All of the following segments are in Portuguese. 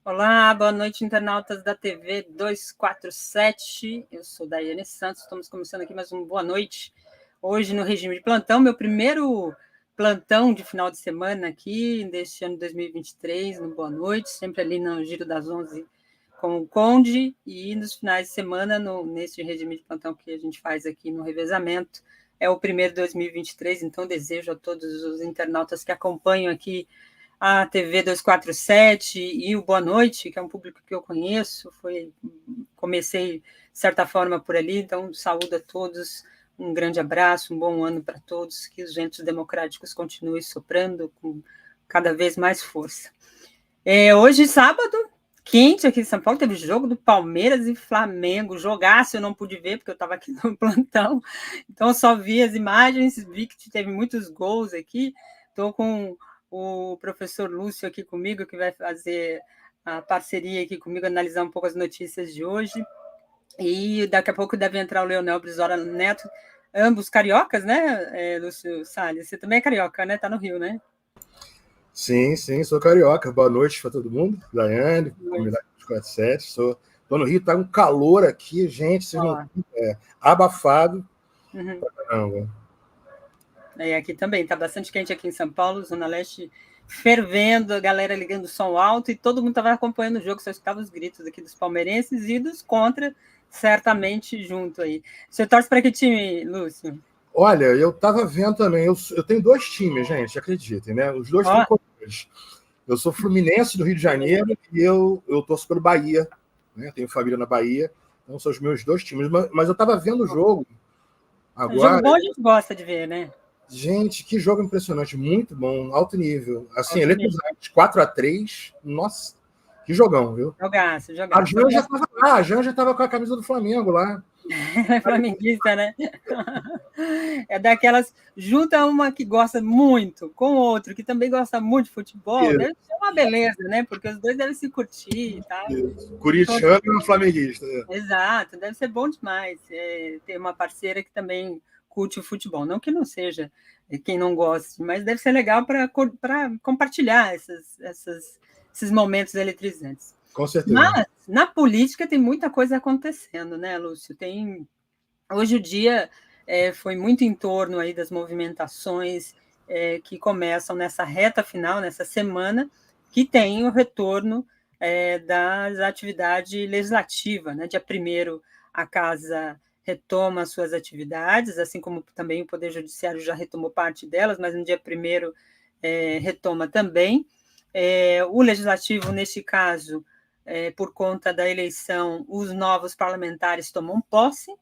Olá, boa noite, internautas da TV 247. Eu sou Daiane Santos, estamos começando aqui mais uma boa noite. Hoje no regime de plantão, meu primeiro plantão de final de semana aqui, deste ano de 2023, no Boa Noite, sempre ali no Giro das 11 com o Conde, e nos finais de semana, nesse regime de plantão que a gente faz aqui no revezamento, é o primeiro de 2023, então desejo a todos os internautas que acompanham aqui a TV 247 e o Boa Noite, que é um público que eu conheço, comecei, de certa forma, por ali, então saúdo a todos, um grande abraço, um bom ano para todos, que os ventos democráticos continuem soprando com cada vez mais força. Hoje, sábado, quente aqui em São Paulo, teve jogo do Palmeiras e Flamengo, jogaço eu não pude ver, porque eu estava aqui no plantão, então eu só vi as imagens, vi que teve muitos gols aqui, estou com o professor Lúcio aqui comigo, que vai fazer a parceria aqui comigo, analisar um pouco as notícias de hoje. E daqui a pouco deve entrar o Leonel Brizola Neto, ambos cariocas, né, Lúcio Salles? Você também é carioca, né? Tá no Rio, né? Sim, sou carioca. Boa noite para todo mundo. Daiane, comunidade 247. Estou no Rio, tá um calor aqui, gente. Vocês não... abafado. Uhum. Caramba. Aqui também, está bastante quente aqui em São Paulo, Zona Leste fervendo, a galera ligando o som alto e todo mundo estava acompanhando o jogo, só escutava os gritos aqui dos palmeirenses e dos contra, certamente junto aí. Você torce para que time, Lúcio? Olha, eu estava vendo também, eu tenho dois times, gente, acreditem, né? Os dois tricolores. Eu sou fluminense do Rio de Janeiro e eu torço pelo Bahia, né? Tenho família na Bahia, então são os meus dois times. Mas eu estava vendo o jogo agora. O jogo bom a gente gosta de ver, né? Gente, que jogo impressionante, muito bom, alto nível. Assim, eletrizante, 4-3, nossa, que jogão, viu? Jogaço. A Jan já estava lá, a Jan já estava com a camisa do Flamengo lá. É flamenguista, né? É daquelas, junta uma que gosta muito com outro que também gosta muito de futebol, deve ser uma beleza, né? Porque os dois devem se curtir e tal. Curitiano e flamenguista. Exato, deve ser bom demais ter uma parceira que também curte o futebol. Não que não seja quem não goste, mas deve ser legal para compartilhar esses momentos eletrizantes. Com certeza. Mas na política tem muita coisa acontecendo, né, Lúcio? Hoje o dia foi muito em torno aí das movimentações que começam nessa reta final, nessa semana, que tem o retorno da atividade legislativa, né? Dia 1º, a Casa retoma suas atividades, assim como também o Poder Judiciário já retomou parte delas, mas no dia 1º retoma também. O Legislativo, neste caso, por conta da eleição, os novos parlamentares tomam posse.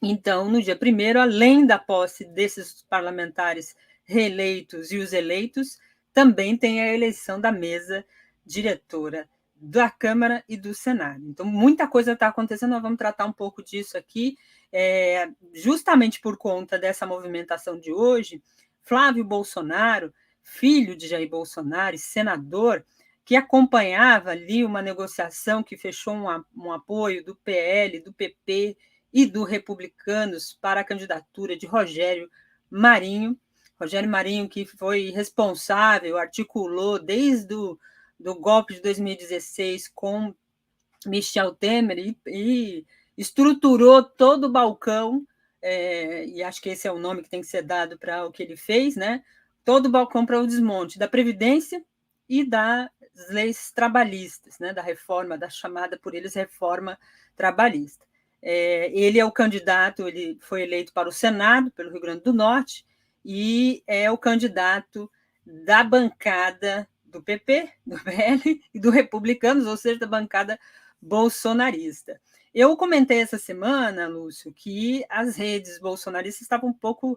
Então, no dia 1º, além da posse desses parlamentares reeleitos e os eleitos, também tem a eleição da mesa diretora da Câmara e do Senado. Então, muita coisa está acontecendo, nós vamos tratar um pouco disso aqui. Justamente por conta dessa movimentação de hoje, Flávio Bolsonaro, filho de Jair Bolsonaro e senador, que acompanhava ali uma negociação que fechou um apoio do PL, do PP e do Republicanos para a candidatura de Rogério Marinho. Rogério Marinho, que foi responsável, articulou desde o golpe de 2016 com Michel Temer e estruturou todo o balcão, e acho que esse é o nome que tem que ser dado para o que ele fez, né? Todo o balcão para o desmonte da Previdência e das leis trabalhistas, né? Da reforma, da chamada por eles reforma trabalhista. Ele é o candidato, ele foi eleito para o Senado, pelo Rio Grande do Norte, e é o candidato da bancada do PP, do PL e do Republicanos, ou seja, da bancada bolsonarista. Eu comentei essa semana, Lúcio, que as redes bolsonaristas estavam um pouco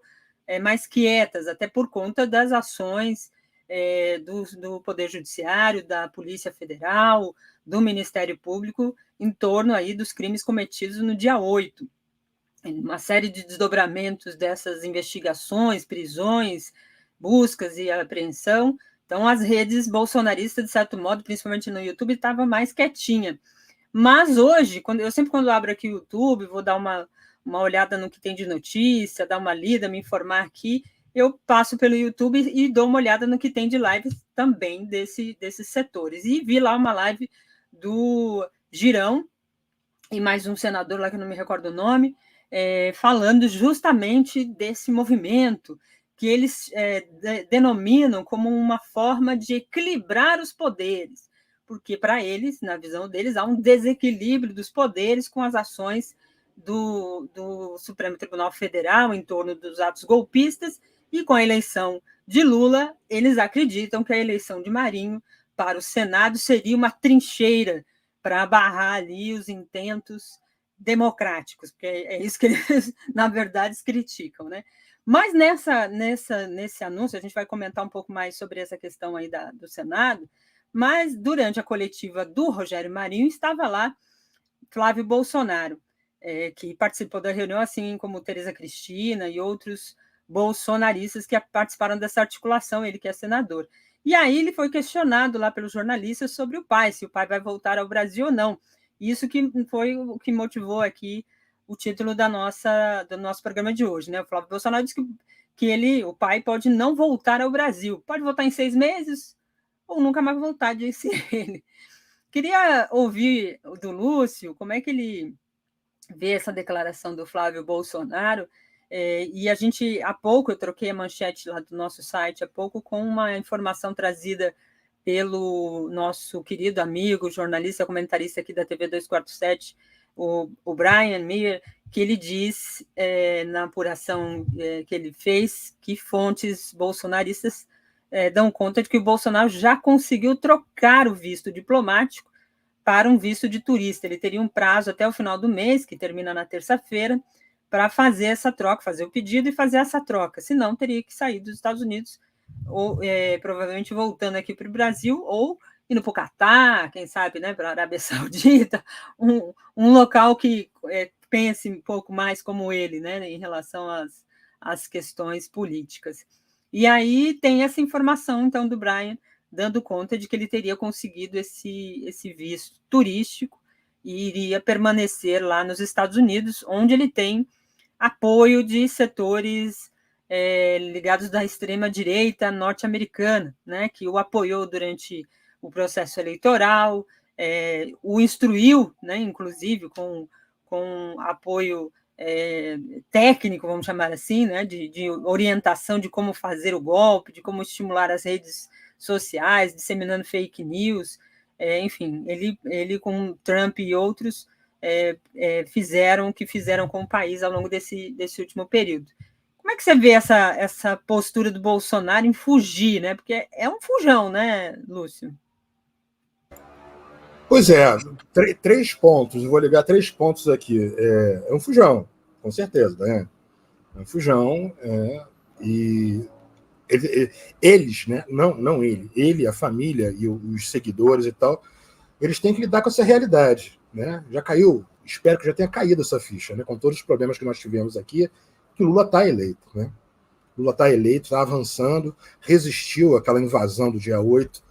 mais quietas, até por conta das ações do Poder Judiciário, da Polícia Federal, do Ministério Público, em torno aí dos crimes cometidos no dia 8. Uma série de desdobramentos dessas investigações, prisões, buscas e apreensão. Então, as redes bolsonaristas, de certo modo, principalmente no YouTube, estavam mais quietinha. Mas hoje, quando abro aqui o YouTube, vou dar uma olhada no que tem de notícia, dar uma lida, me informar aqui, eu passo pelo YouTube e dou uma olhada no que tem de live também desses setores. E vi lá uma live do Girão e mais um senador lá que eu não me recordo o nome, falando justamente desse movimento que eles denominam como uma forma de equilibrar os poderes, porque para eles, na visão deles, há um desequilíbrio dos poderes com as ações do Supremo Tribunal Federal em torno dos atos golpistas, e com a eleição de Lula, eles acreditam que a eleição de Marinho para o Senado seria uma trincheira para barrar ali os intentos democráticos, porque é isso que eles, na verdade, criticam, né? Mas nesse anúncio, a gente vai comentar um pouco mais sobre essa questão aí do Senado, mas durante a coletiva do Rogério Marinho estava lá Flávio Bolsonaro, que participou da reunião, assim como Tereza Cristina e outros bolsonaristas que participaram dessa articulação, ele que é senador. E aí ele foi questionado lá pelos jornalistas sobre o pai, se o pai vai voltar ao Brasil ou não. Isso que foi o que motivou aqui o título do nosso programa de hoje, né? O Flávio Bolsonaro disse que o pai pode não voltar ao Brasil, pode voltar em 6 meses ou nunca mais voltar, disse ele. Queria ouvir do Lúcio como é que ele vê essa declaração do Flávio Bolsonaro. E a gente, há pouco, eu troquei a manchete lá do nosso site, há pouco, com uma informação trazida pelo nosso querido amigo, jornalista, comentarista aqui da TV 247, o Brian Meyer, que ele diz, na apuração que ele fez, que fontes bolsonaristas dão conta de que o Bolsonaro já conseguiu trocar o visto diplomático para um visto de turista. Ele teria um prazo até o final do mês, que termina na terça-feira, para fazer essa troca, fazer o pedido e fazer essa troca. Senão, teria que sair dos Estados Unidos, ou provavelmente voltando aqui para o Brasil, ou indo para o Catar, quem sabe, né, para a Arábia Saudita, um local que pense um pouco mais como ele, né, em relação às questões políticas. E aí tem essa informação, então, do Brian, dando conta de que ele teria conseguido esse visto turístico e iria permanecer lá nos Estados Unidos, onde ele tem apoio de setores ligados da extrema-direita norte-americana, né, que o apoiou durante o processo eleitoral, o instruiu, né, inclusive, com apoio técnico, vamos chamar assim, né, de orientação de como fazer o golpe, de como estimular as redes sociais, disseminando fake news, enfim, ele com Trump e outros fizeram o que fizeram com o país ao longo desse último período. Como é que você vê essa postura do Bolsonaro em fugir, né? Porque é um fujão, né, Lúcio? Pois é, 3 pontos, eu vou ligar 3 pontos aqui. É um fujão, com certeza, né? É um fujão, e eles, né? Não ele, a família e os seguidores e tal, eles têm que lidar com essa realidade, né? Já caiu, espero que já tenha caído essa ficha, né? Com todos os problemas que nós tivemos aqui, que Lula está eleito, né? Lula está eleito, está avançando, resistiu àquela invasão do dia 8,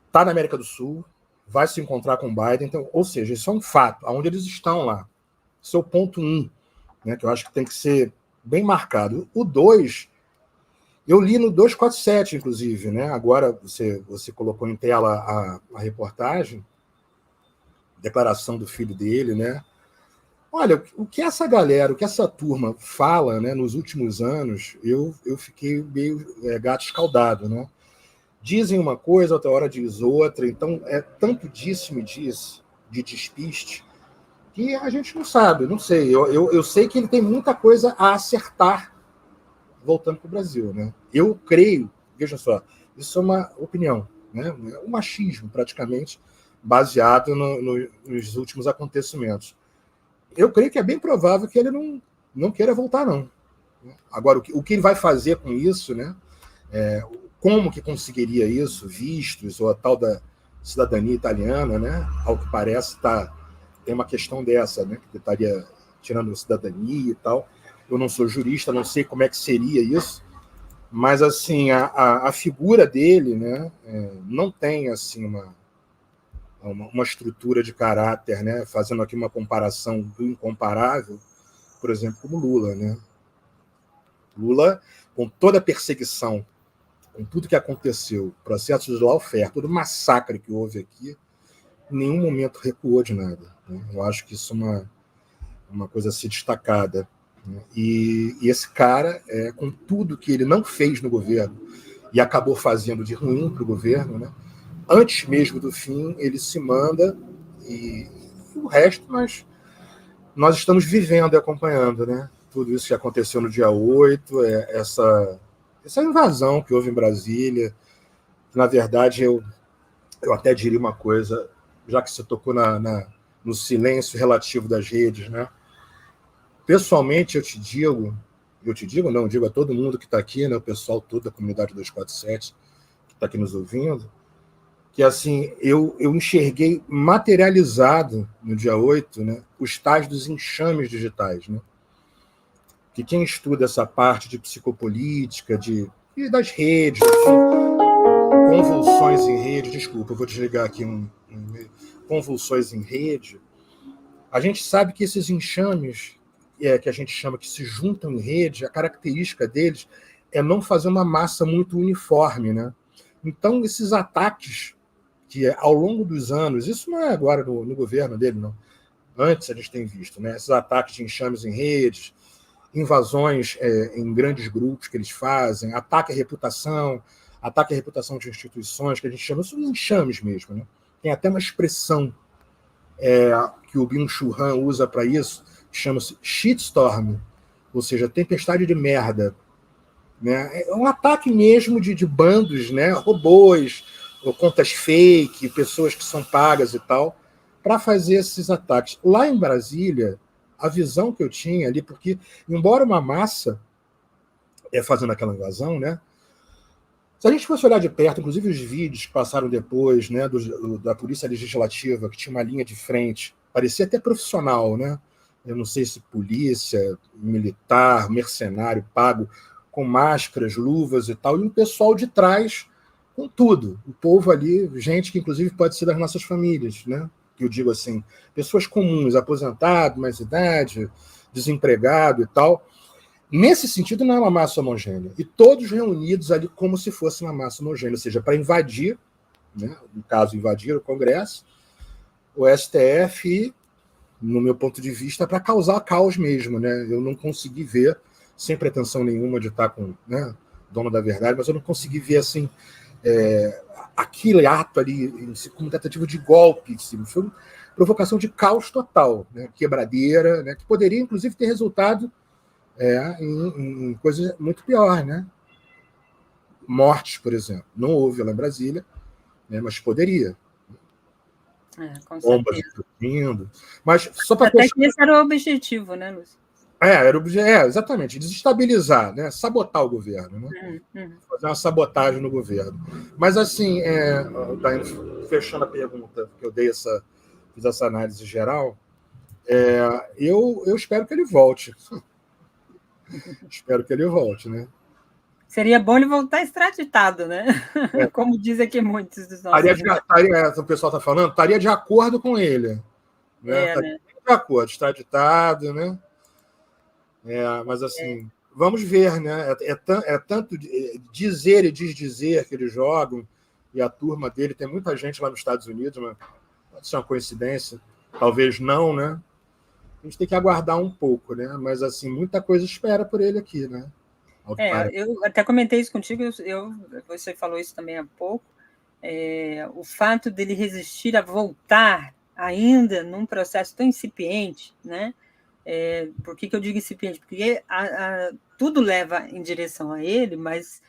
está na América do Sul, vai se encontrar com Biden, então, ou seja, isso é um fato, aonde eles estão lá. Esse é o ponto 1, né, que eu acho que tem que ser bem marcado. O 2, eu li no 247, inclusive, né? Agora você colocou em tela a reportagem, declaração do filho dele, né? Olha, o que essa galera, o que essa turma fala, né, nos últimos anos, eu fiquei meio gato escaldado, né? Dizem uma coisa, outra hora diz outra, então é tanto disse-me diz, de despiste, que a gente não sabe, não sei. Eu sei que ele tem muita coisa a acertar voltando para o Brasil, né? Eu creio, veja só, isso é uma opinião, né? Um machismo, praticamente, baseado nos últimos acontecimentos. Eu creio que é bem provável que ele não queira voltar, não. Agora, o que ele vai fazer com isso, né? Como que conseguiria isso, vistos, ou a tal da cidadania italiana, né? Ao que parece, tem uma questão dessa, né? Que estaria tirando a cidadania e tal. Eu não sou jurista, não sei como é que seria isso, mas assim a figura dele, né? Não tem assim uma estrutura de caráter, né? Fazendo aqui uma comparação do incomparável, por exemplo, como Lula, né? Lula, com toda a perseguição com tudo que aconteceu, processo de lawfare, todo o massacre que houve aqui, em nenhum momento recuou de nada, né? Eu acho que isso é uma coisa a ser destacada, né? E esse cara, com tudo que ele não fez no governo e acabou fazendo de ruim para o governo, né? Antes mesmo do fim, ele se manda e o resto nós estamos vivendo e acompanhando, né? Tudo isso que aconteceu no dia 8, essa invasão que houve em Brasília. Na verdade, eu até diria uma coisa, já que você tocou no silêncio relativo das redes, né? Pessoalmente, eu digo a todo mundo que está aqui, né? O pessoal todo da comunidade 247 que está aqui nos ouvindo, que assim, eu enxerguei materializado no dia 8, né, os tais dos enxames digitais, né? Que quem estuda essa parte de psicopolítica, e das redes, convulsões em rede, desculpa, eu vou desligar aqui convulsões em rede, a gente sabe que esses enxames, que a gente chama que se juntam em rede, a característica deles é não fazer uma massa muito uniforme, né? Então, esses ataques que ao longo dos anos, isso não é agora no governo dele, não. Antes a gente tem visto, né? Esses ataques de enxames em redes, invasões em grandes grupos que eles fazem, ataque à reputação de instituições, que a gente chama isso de enxames mesmo, né? Tem até uma expressão que o Byung-Chul Han usa para isso, que chama-se shitstorm, ou seja, tempestade de merda, né? É um ataque mesmo de bandos, né? Robôs, ou contas fake, pessoas que são pagas e tal, para fazer esses ataques. Lá em Brasília, a visão que eu tinha ali, porque, embora uma massa fazendo aquela invasão, né? Se a gente fosse olhar de perto, inclusive os vídeos que passaram depois, né, da Polícia Legislativa, que tinha uma linha de frente, parecia até profissional, né? Eu não sei se polícia, militar, mercenário, pago, com máscaras, luvas e tal, e o pessoal de trás com tudo. O povo ali, gente que inclusive pode ser das nossas famílias, né? Que eu digo assim, pessoas comuns, aposentado, mais idade, desempregado e tal. Nesse sentido, não é uma massa homogênea. E todos reunidos ali como se fosse uma massa homogênea, ou seja, para invadir, né? No caso, invadir o Congresso, o STF e, no meu ponto de vista, para causar caos mesmo, né? Eu não consegui ver, sem pretensão nenhuma de estar com, né, dono da verdade, mas eu não consegui ver assim aquele ato ali como tentativa de golpe, assim, foi uma provocação de caos total, né? Quebradeira, né? Que poderia, inclusive, ter resultado em coisa muito pior, né? Mortes, por exemplo. Não houve lá em Brasília, né? Mas poderia. Com Bombas certeza. explodindo. Mas só para Até que esse era o objetivo, né, Lúcio? Exatamente, desestabilizar, né? Sabotar o governo, né? Fazer uma sabotagem no governo. Mas, assim, fechando a pergunta, que eu fiz essa análise geral, eu espero que ele volte. Espero que ele volte, né? Seria bom ele voltar extraditado, né? Como dizem aqui muitos dos nossos. O pessoal está falando, estaria de acordo com ele. Né? Né? De acordo, extraditado, né? Mas assim, vamos ver, né? É tanto dizer e desdizer que eles jogam, e a turma dele, tem muita gente lá nos Estados Unidos, mas pode ser uma coincidência, talvez não, né? A gente tem que aguardar um pouco, né? Mas assim, muita coisa espera por ele aqui, né? Eu até comentei isso contigo, você falou isso também há pouco, o fato dele resistir a voltar ainda num processo tão incipiente, né? Por que eu digo incipiente? Porque tudo leva em direção a ele, mas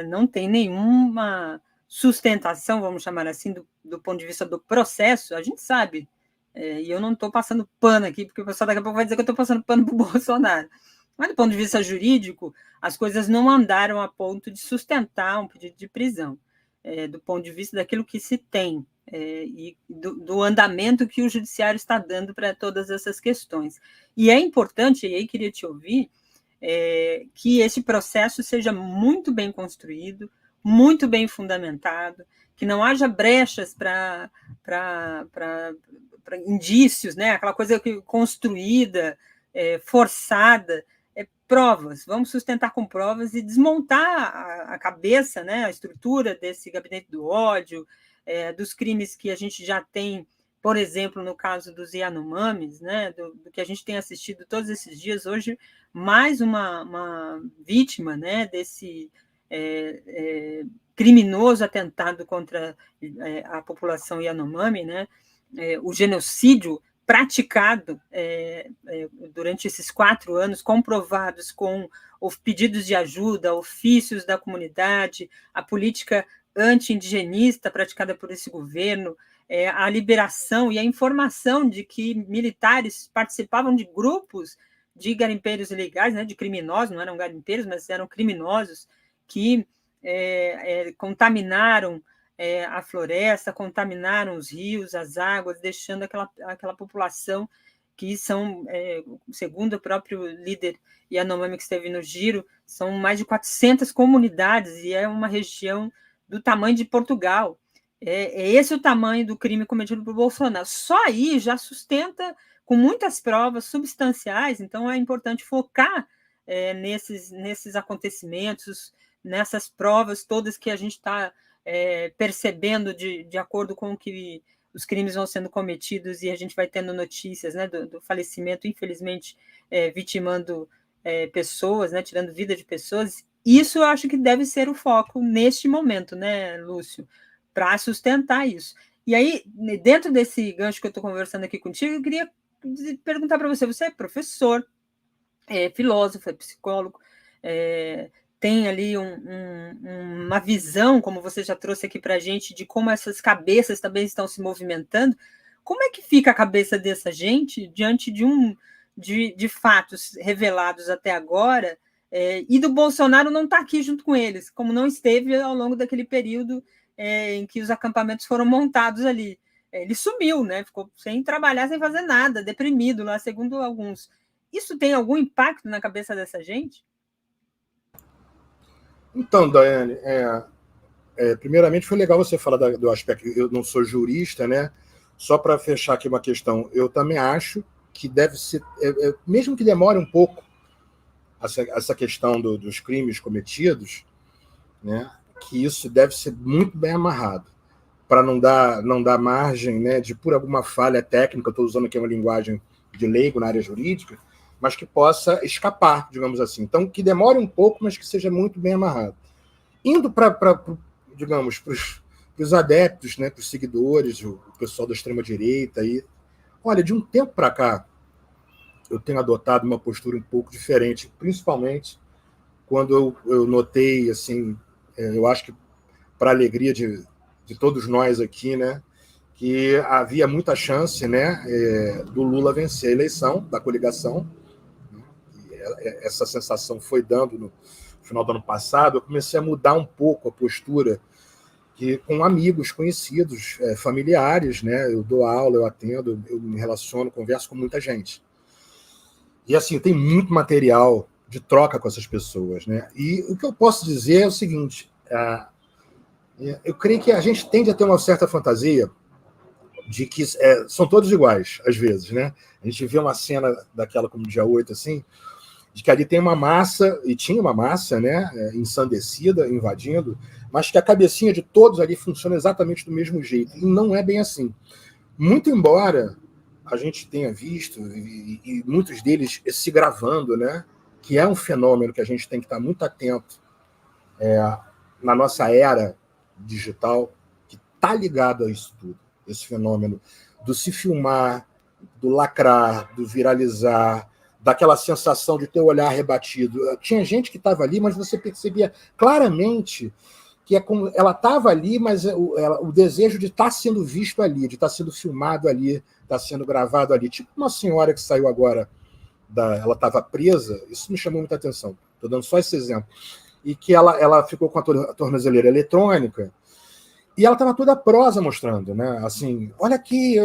não tem nenhuma sustentação, vamos chamar assim, do ponto de vista do processo. A gente sabe, e eu não estou passando pano aqui, porque o pessoal daqui a pouco vai dizer que eu estou passando pano para o Bolsonaro. Mas, do ponto de vista jurídico, as coisas não andaram a ponto de sustentar um pedido de prisão, do ponto de vista daquilo que se tem, e do andamento que o judiciário está dando para todas essas questões. E é importante, e aí queria te ouvir, que esse processo seja muito bem construído, muito bem fundamentado, que não haja brechas para indícios, né? Aquela coisa construída, forçada, provas, vamos sustentar com provas e desmontar a cabeça, né, a estrutura desse gabinete do ódio, dos crimes que a gente já tem, por exemplo, no caso dos Yanomamis, né, do que a gente tem assistido todos esses dias. Hoje, mais uma vítima, né, desse criminoso atentado contra a população Yanomami, né, o genocídio praticado durante esses 4 anos, comprovados com pedidos de ajuda, ofícios da comunidade, a política anti-indigenista praticada por esse governo, a liberação e a informação de que militares participavam de grupos de garimpeiros ilegais, né, de criminosos, não eram garimpeiros, mas eram criminosos, que contaminaram a floresta, contaminaram os rios, as águas, deixando aquela população que são, segundo o próprio líder Yanomami que esteve no Giro, são mais de 400 comunidades, e é uma região do tamanho de Portugal. É esse o tamanho do crime cometido por Bolsonaro. Só aí já sustenta com muitas provas substanciais, então é importante focar nesses acontecimentos, nessas provas todas que a gente está percebendo de acordo com que os crimes vão sendo cometidos, e a gente vai tendo notícias, né, do falecimento, infelizmente, vitimando pessoas, né, tirando vida de pessoas. Isso eu acho que deve ser o foco neste momento, né, Lúcio, para sustentar isso. E aí, dentro desse gancho que eu estou conversando aqui contigo, eu queria perguntar para você: você é professor, filósofo, é psicólogo, tem ali uma visão, como você já trouxe aqui para a gente, de como essas cabeças também estão se movimentando. Como é que fica a cabeça dessa gente diante de fatos revelados até agora, e do Bolsonaro não estar aqui junto com eles, como não esteve ao longo daquele período em que os acampamentos foram montados ali? Ele sumiu, né? Ficou sem trabalhar, sem fazer nada, deprimido lá, segundo alguns. Isso tem algum impacto na cabeça dessa gente? Então, Daiane, primeiramente foi legal você falar do aspecto. Eu não sou jurista, né? Só para fechar aqui uma questão, eu também acho que deve ser, mesmo que demore um pouco essa questão dos crimes cometidos, né? Que isso deve ser muito bem amarrado, para não dar margem, né, de, por alguma falha técnica, eu estou usando aqui uma linguagem de leigo na área jurídica, mas que possa escapar, digamos assim. Então, que demore um pouco, mas que seja muito bem amarrado. Indo digamos, para os adeptos, né, para os seguidores, o pessoal da extrema-direita. Olha, de um tempo para cá, eu tenho adotado uma postura um pouco diferente, principalmente quando eu notei, assim, eu acho que para a alegria de todos nós aqui, né, que havia muita chance, né, do Lula vencer a eleição da coligação. Essa sensação foi dando no final do ano passado. Eu comecei a mudar um pouco a postura, que com amigos conhecidos, familiares, né, eu dou aula, eu atendo, eu me relaciono, converso com muita gente. E assim, tem muito material de troca com essas pessoas, né? E o que eu posso dizer é o seguinte: eu creio que a gente tende a ter uma certa fantasia de que são todos iguais, às vezes, né? A gente vê uma cena daquela como dia 8, assim, de que ali tem uma massa, e tinha uma massa, né, ensandecida, invadindo, mas que a cabecinha de todos ali funciona exatamente do mesmo jeito. E não é bem assim. Muito embora a gente tenha visto, e muitos deles se gravando, né, que é um fenômeno que a gente tem que estar muito atento na nossa era digital, que está ligado a isso tudo, esse fenômeno do se filmar, do lacrar, do viralizar, daquela sensação de ter o olhar rebatido. Tinha gente que estava ali, mas você percebia claramente que ela estava ali, mas o desejo de estar sendo visto ali, de estar sendo filmado ali, estar sendo gravado ali. Tipo uma senhora que saiu agora, ela estava presa, isso me chamou muita atenção, estou dando só esse exemplo, e que ela ficou com a tornozeleira eletrônica, e ela estava toda prosa mostrando, né? Assim, olha aqui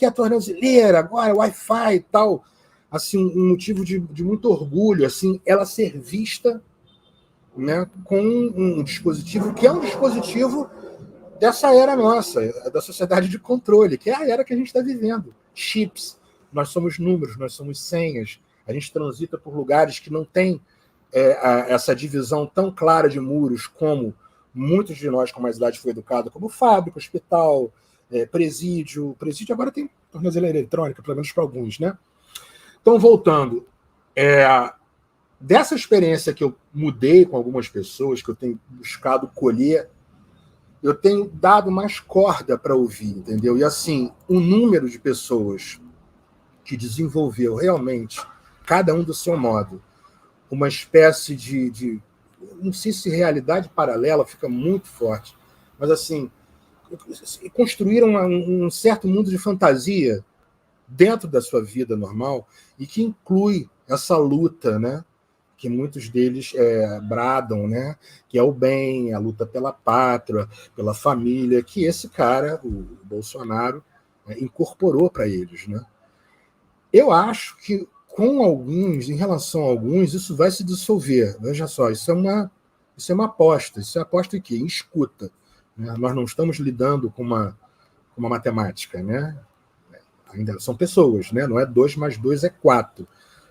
a tornozeleira, agora Wi-Fi e tal. Assim, um motivo de muito orgulho, assim, ela ser vista, né, com um dispositivo que é um dispositivo dessa era nossa, da sociedade de controle, que é a era que a gente está vivendo. Chips, nós somos números, nós somos senhas, a gente transita por lugares que não tem essa divisão tão clara de muros como muitos de nós com mais idade foi educado, como fábrica, hospital, presídio. Presídio agora tem tornozeleira eletrônica, pelo menos para alguns, né? Então, voltando, dessa experiência que eu mudei com algumas pessoas, que eu tenho buscado colher, eu tenho dado mais corda para ouvir, entendeu? E assim, o número de pessoas que desenvolveu realmente, cada um do seu modo, uma espécie de não sei se realidade paralela fica muito forte, mas assim, construíram um certo mundo de fantasia dentro da sua vida normal e que inclui essa luta, né? Que muitos deles bradam, né? Que é o bem, a luta pela pátria, pela família, que esse cara, o Bolsonaro, incorporou para eles, né? Eu acho que com alguns, em relação a alguns, isso vai se dissolver. Veja só, isso é uma aposta. Isso é aposta em quê? Em escuta. Né? Nós não estamos lidando com uma matemática, né? Ainda são pessoas, né? Não é 2 mais 2 é 4.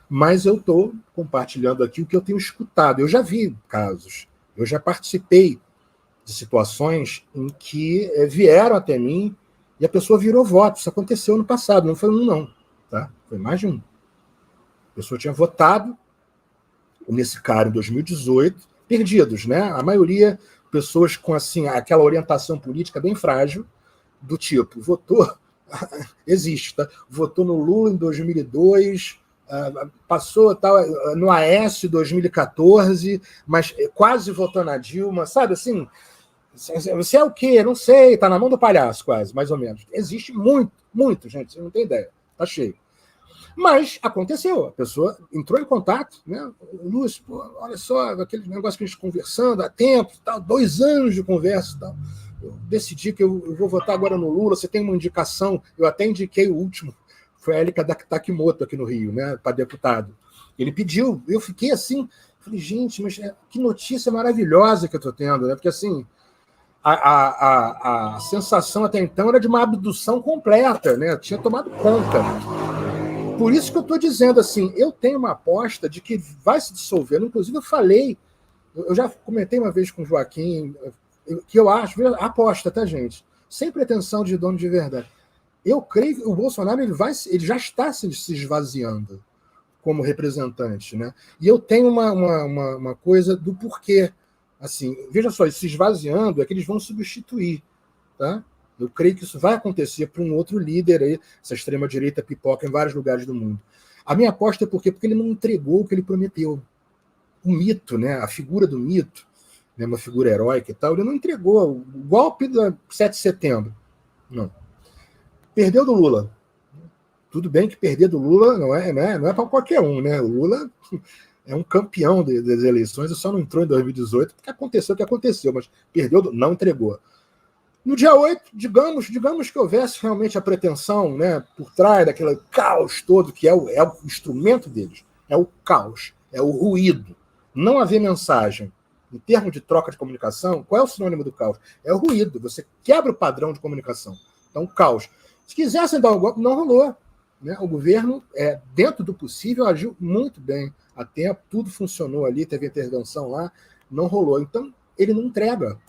Mas eu estou compartilhando aqui o que eu tenho escutado. Eu já vi casos, eu já participei de situações em que vieram até mim e a pessoa virou voto. Isso aconteceu no passado, não foi um, não. Tá? Foi mais de um. A pessoa tinha votado nesse cara em 2018, perdidos, né? A maioria, pessoas com assim, aquela orientação política bem frágil, do tipo, votou, existe, tá? Votou no Lula em 2002, passou tal, no Aécio em 2014, mas quase votou na Dilma, sabe assim? Você é o quê? Não sei, tá na mão do palhaço quase, mais ou menos. Existe muito, muito, gente, você não tem ideia, tá cheio. Mas aconteceu, a pessoa entrou em contato, né? Lúcio, pô, olha só, aquele negócio que a gente conversando há tempo, tal, 2 anos de conversa e tal. Eu decidi que eu vou votar agora no Lula, você tem uma indicação, eu até indiquei o último, foi a Élica Takimoto aqui no Rio, né, para deputado. Ele pediu, eu fiquei assim, falei, gente, mas que notícia maravilhosa que eu estou tendo, né? Porque assim, a sensação até então era de uma abdução completa, né? Eu tinha tomado conta. Por isso que eu estou dizendo assim, eu tenho uma aposta de que vai se dissolver. Inclusive, eu falei, eu já comentei uma vez com o Joaquim, que eu acho, aposta, tá, gente? Sem pretensão de dono de verdade. Eu creio que o Bolsonaro ele já está se esvaziando como representante, né? E eu tenho uma coisa do porquê. Assim, veja só, se esvaziando é que eles vão substituir, tá? Eu creio que isso vai acontecer para um outro líder aí, essa extrema-direita pipoca em vários lugares do mundo. A minha aposta é porque ele não entregou o que ele prometeu. O mito, né? A figura do mito, né? Uma figura heróica e tal, ele não entregou. O golpe do 7 de setembro, não. Perdeu do Lula. Tudo bem que perder do Lula não é para qualquer um, né? O Lula é um campeão das eleições, só não entrou em 2018 porque aconteceu o que aconteceu, mas perdeu, não entregou. No dia 8, digamos que houvesse realmente a pretensão, né, por trás daquele caos todo, que é o instrumento deles, é o caos, é o ruído. Não haver mensagem. Em termos de troca de comunicação, qual é o sinônimo do caos? É o ruído. Você quebra o padrão de comunicação. Então, caos. Se quisessem dar um golpe, não rolou. Né? O governo, dentro do possível, agiu muito bem a tempo, tudo funcionou ali, teve intervenção lá, não rolou. Então, ele não entrega.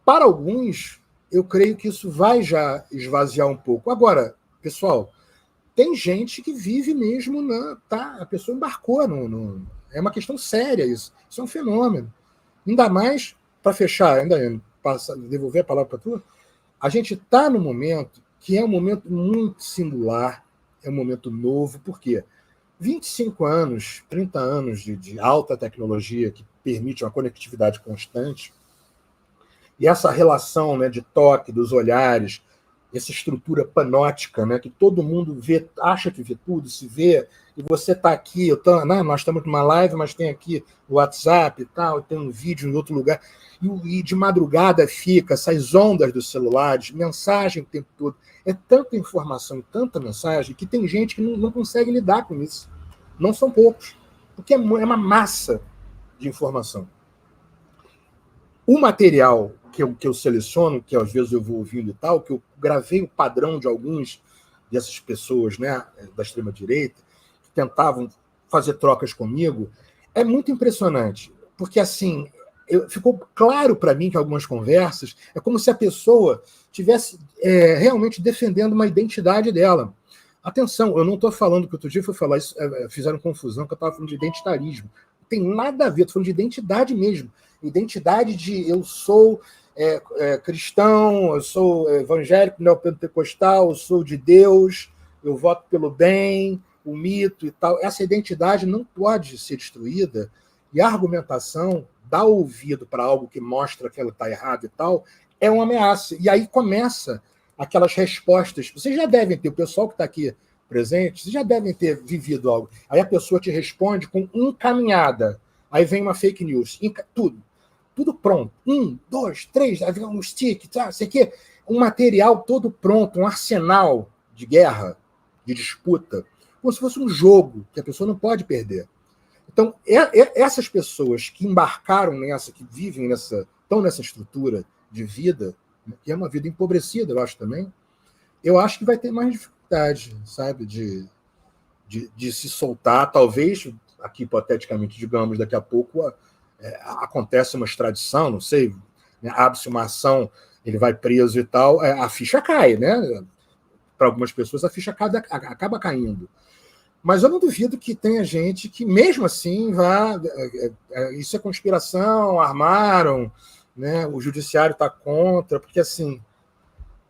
Para alguns, eu creio que isso vai já esvaziar um pouco. Agora, pessoal, tem gente que vive mesmo a pessoa embarcou é uma questão séria isso. Isso é um fenômeno. Ainda mais, para fechar, devolver a palavra para tu, a gente está no momento que é um momento muito singular, é um momento novo, por quê? 25 anos, 30 anos de alta tecnologia que permite uma conectividade constante, e essa relação, né, de toque, dos olhares, essa estrutura panótica, né, que todo mundo vê, acha que vê tudo, se vê, e você está aqui, nós estamos numa live, mas tem aqui o WhatsApp e tal, tem um vídeo em outro lugar, e de madrugada fica essas ondas dos celulares, mensagem o tempo todo. É tanta informação, tanta mensagem, que tem gente que não consegue lidar com isso. Não são poucos, porque é uma massa de informação. O material que eu seleciono, que às vezes eu vou ouvindo e tal, que eu gravei o padrão de alguns dessas pessoas, né, da extrema-direita, que tentavam fazer trocas comigo, é muito impressionante, porque assim, ficou claro para mim que algumas conversas é como se a pessoa estivesse realmente defendendo uma identidade dela. Atenção, eu não estou falando que outro dia fui falar isso, fizeram confusão, que eu estava falando de identitarismo. Não tem nada a ver, estou falando de identidade mesmo. Identidade de eu sou cristão, eu sou evangélico, neopentecostal, eu sou de Deus, eu voto pelo bem, o mito e tal. Essa identidade não pode ser destruída, e a argumentação, dar ouvido para algo que mostra que ela está errada e tal, é uma ameaça. E aí começa aquelas respostas. Vocês já devem ter, o pessoal que está aqui presente, vocês já devem ter vivido algo. Aí a pessoa te responde com encaminhada. Aí vem uma fake news. Tudo pronto. 1, 2, 3, aí vem um stick, tá, sei que, um material todo pronto, um arsenal de guerra, de disputa, como se fosse um jogo que a pessoa não pode perder. Então, essas pessoas que embarcaram nessa, que vivem estão nessa estrutura de vida, que é uma vida empobrecida, eu acho também, eu acho que vai ter mais dificuldade, sabe, de se soltar. Talvez, aqui hipoteticamente, digamos, daqui a pouco acontece uma extradição, não sei, né, abre-se uma ação, ele vai preso e tal, a ficha cai, né? Para algumas pessoas, a ficha acaba caindo. Mas eu não duvido que tenha gente que, mesmo assim, vá. Isso é conspiração, armaram, né? O judiciário está contra, porque assim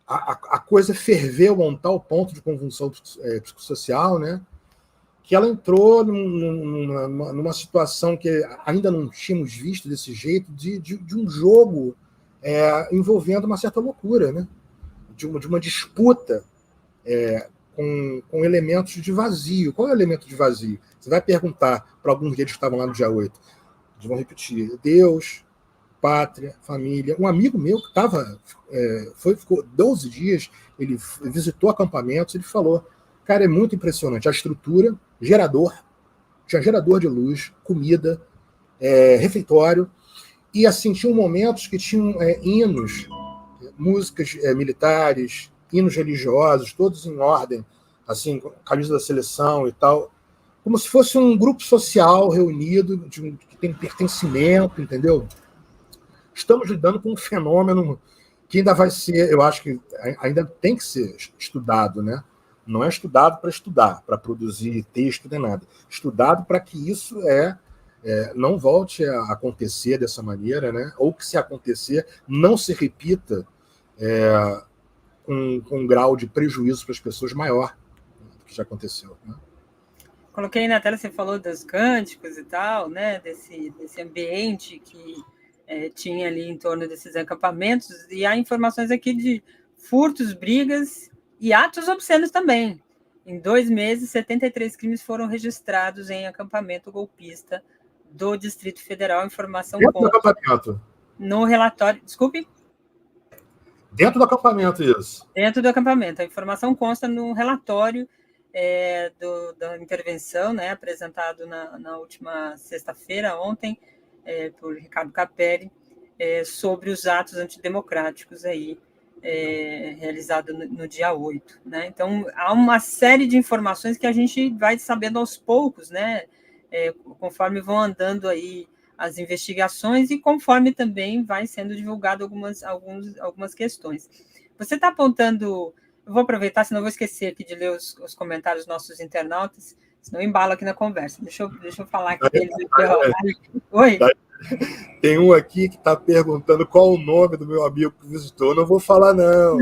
a coisa ferveu a um tal ponto de convulsão psicossocial, né? Que ela entrou numa situação que ainda não tínhamos visto desse jeito, de um jogo envolvendo uma certa loucura, né? De uma disputa com elementos de vazio. Qual é o elemento de vazio? Você vai perguntar para alguns deles que estavam lá no dia 8. Eles vão repetir: Deus, pátria, família. Um amigo meu que ficou 12 dias, ele visitou acampamentos, ele falou, cara, é muito impressionante. A estrutura, tinha gerador de luz, comida, refeitório, e assim, tinham momentos que tinham hinos, músicas militares, hinos religiosos, todos em ordem, assim, camisa da seleção e tal, como se fosse um grupo social reunido, que tem pertencimento, entendeu? Estamos lidando com um fenômeno que ainda vai ser, eu acho que ainda tem que ser estudado, né? Não é estudado para estudar, para produzir texto nem nada. Estudado para que isso não volte a acontecer dessa maneira, né? Ou que, se acontecer, não se repita com um grau de prejuízo para as pessoas maior do que já aconteceu, né? Coloquei na tela, você falou dos cânticos e tal, né? Desse ambiente que tinha ali em torno desses acampamentos, e há informações aqui de furtos, brigas e atos obscenos também. Em 2 meses, 73 crimes foram registrados em acampamento golpista do Distrito Federal. Informação dentro do acampamento. No relatório... Desculpe? Dentro do acampamento, isso. Dentro do acampamento. A informação consta no relatório da intervenção, né, apresentado na última sexta-feira, ontem, por Ricardo Capelli, sobre os atos antidemocráticos aí, realizado no dia 8. Né? Então, há uma série de informações que a gente vai sabendo aos poucos, né, conforme vão andando aí as investigações e conforme também vai sendo divulgado algumas questões. Você está apontando... Eu vou aproveitar, senão eu vou esquecer aqui de ler os comentários dos nossos internautas, senão eu embalo aqui na conversa. Deixa eu falar aqui deles. Oi? Tem um aqui que está perguntando qual o nome do meu amigo que visitou. Não vou falar, não.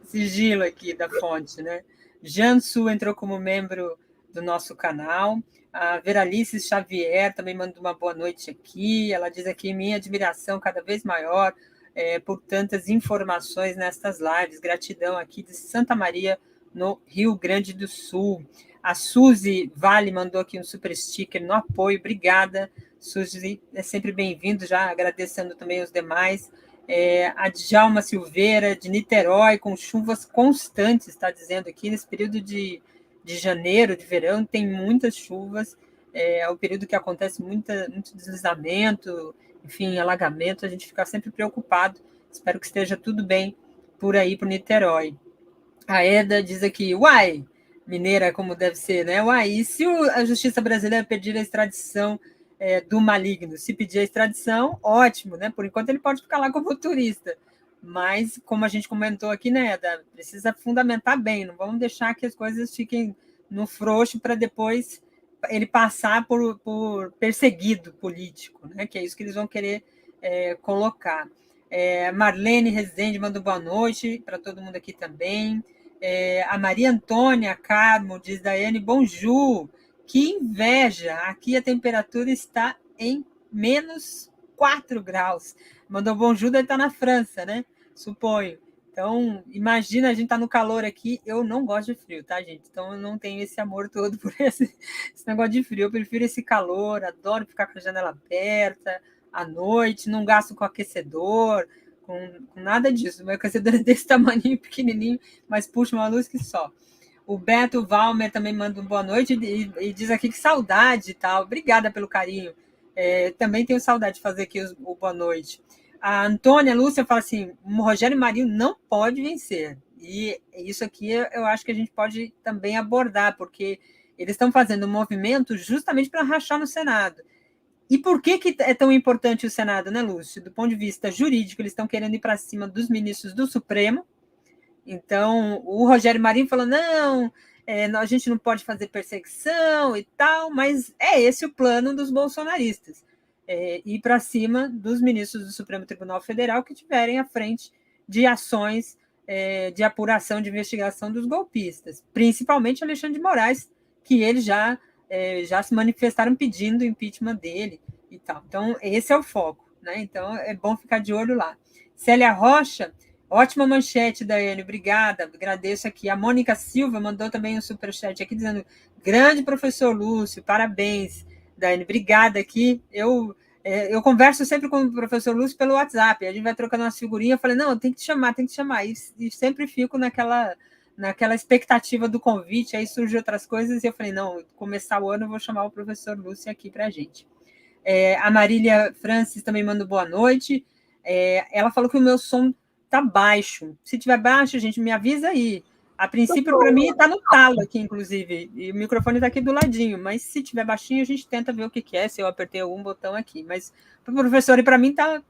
Sigilo aqui da fonte, né? Jansu entrou como membro do nosso canal. A Veralice Xavier também manda uma boa noite aqui. Ela diz aqui: minha admiração cada vez maior por tantas informações nestas lives. Gratidão aqui de Santa Maria, no Rio Grande do Sul. A Suzy Vale mandou aqui um super sticker no apoio. Obrigada, Suzy. É sempre bem-vindo, já agradecendo também os demais. A Djalma Silveira, de Niterói, com chuvas constantes, está dizendo aqui, nesse período de janeiro, de verão, tem muitas chuvas. É o período que acontece muito deslizamento, enfim, alagamento. A gente fica sempre preocupado. Espero que esteja tudo bem por aí, por Niterói. A Eda diz aqui: uai, mineira como deve ser, né? E se a justiça brasileira pedir a extradição do maligno? Se pedir a extradição, ótimo, né? Por enquanto ele pode ficar lá como turista. Mas, como a gente comentou aqui, né, precisa fundamentar bem, não vamos deixar que as coisas fiquem no frouxo para depois ele passar por perseguido político, né? Que é isso que eles vão querer colocar. Marlene Rezende mandou boa noite para todo mundo aqui também. A Maria Antônia Carmo diz, Daiane, bonjour, que inveja, aqui a temperatura está em menos 4 graus. Mandou bonjour, deve estar na França, né? Suponho. Então, imagina, a gente tá no calor aqui, eu não gosto de frio, tá, gente? Então, eu não tenho esse amor todo por esse negócio de frio. Eu prefiro esse calor, adoro ficar com a janela aberta à noite, não gasto com aquecedor, com nada disso. O meu aquecedor é desse tamanho, pequenininho, mas puxa uma luz que só. O Beto Valmer também manda uma boa noite e diz aqui que saudade e tal. Obrigada pelo carinho. Também tenho saudade de fazer aqui o boa noite. A Antônia Lúcia fala assim, o Rogério Marinho não pode vencer. E isso aqui eu acho que a gente pode também abordar, porque eles estão fazendo um movimento justamente para rachar no Senado. E por que é tão importante o Senado, né, Lúcio? Do ponto de vista jurídico, eles estão querendo ir para cima dos ministros do Supremo. Então, o Rogério Marinho falou, não, a gente não pode fazer perseguição e tal, mas é esse o plano dos bolsonaristas. Ir para cima dos ministros do Supremo Tribunal Federal que estiverem à frente de ações de apuração, de investigação dos golpistas, principalmente Alexandre de Moraes, que eles já se manifestaram pedindo o impeachment dele e tal. Então, esse é o foco, né? Então, é bom ficar de olho lá. Célia Rocha, ótima manchete, Daiane, obrigada, agradeço aqui. A Mônica Silva mandou também um superchat aqui, dizendo, grande professor Lúcio, parabéns, Daiane, obrigada aqui. Eu converso sempre com o professor Lúcio pelo WhatsApp, a gente vai trocando umas figurinhas, eu falei, não, tem que te chamar, e sempre fico naquela expectativa do convite, aí surgem outras coisas, e eu falei, não, começar o ano eu vou chamar o professor Lúcio aqui para a gente. A Marília Francis também manda boa noite, ela falou que o meu som tá baixo, se tiver baixo, gente, me avisa aí. A princípio, para mim, está no talo aqui, inclusive, e o microfone está aqui do ladinho, mas se tiver baixinho, a gente tenta ver o que é, se eu apertei algum botão aqui. Mas, para o professor, e para mim, tá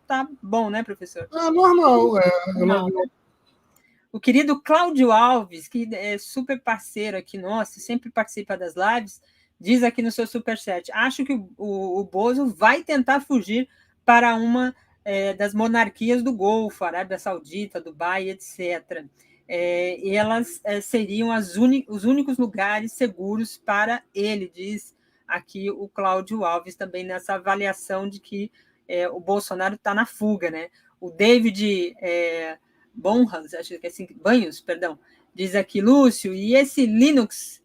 bom, né, professor? Normal. Normal. O querido Cláudio Alves, que é super parceiro aqui nosso, sempre participa das lives, diz aqui no seu superchat, acho que o Bozo vai tentar fugir para uma das monarquias do Golfo, Arábia Saudita, Dubai, etc., e elas seriam os únicos lugares seguros para ele, diz aqui o Cláudio Alves, também nessa avaliação de que o Bolsonaro está na fuga, né? O David Bonhams, acho que é assim, Banhos, perdão, diz aqui, Lúcio, e esse Linux?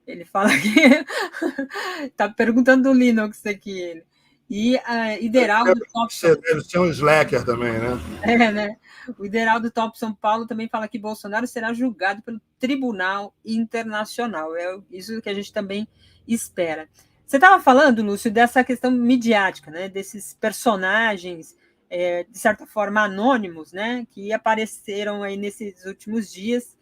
Ele fala que está perguntando do Linux aqui, ele. E Ideraldo Thompson. Deve ser um slacker também, né? Né? O Ideraldo Top São Paulo também fala que Bolsonaro será julgado pelo Tribunal Internacional. É isso que a gente também espera. Você estava falando, Lúcio, dessa questão midiática, né? Desses personagens, de certa forma, anônimos, né? Que apareceram aí nesses últimos dias,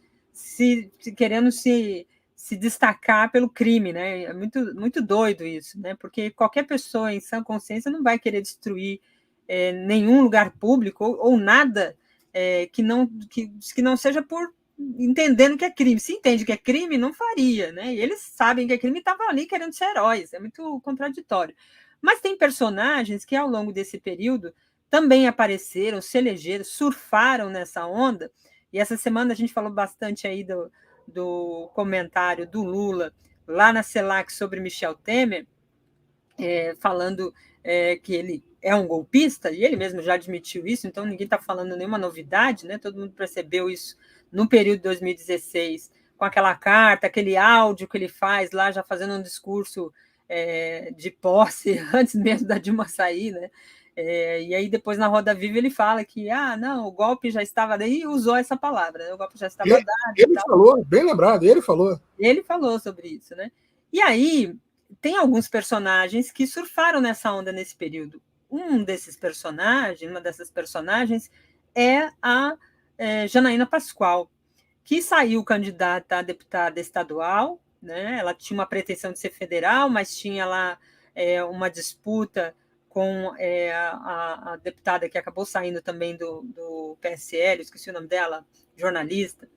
querendo se destacar pelo crime, né? É muito, muito doido isso, né? Porque qualquer pessoa em sã consciência não vai querer destruir nenhum lugar público ou nada que não seja por entendendo que é crime. Se entende que é crime, não faria, né? E eles sabem que é crime e estavam ali querendo ser heróis. É muito contraditório. Mas tem personagens que, ao longo desse período, também apareceram, se elegeram, surfaram nessa onda. E essa semana a gente falou bastante aí do comentário do Lula lá na CELAC sobre Michel Temer, falando que ele é um golpista, e ele mesmo já admitiu isso, então ninguém está falando nenhuma novidade, né? Todo mundo percebeu isso no período de 2016, com aquela carta, aquele áudio que ele faz lá, já fazendo um discurso de posse, antes mesmo da Dilma sair, né? E aí depois na Roda Viva ele fala que não, o golpe já estava daí e usou essa palavra, né? O golpe já estava dado. Ele falou, bem lembrado, ele falou. Ele falou sobre isso, né? E aí tem alguns personagens que surfaram nessa onda nesse período. Uma dessas personagens é a Janaína Pascoal, que saiu candidata a deputada estadual, né? Ela tinha uma pretensão de ser federal, mas tinha lá uma disputa com a deputada que acabou saindo também do PSL, esqueci o nome dela, jornalista,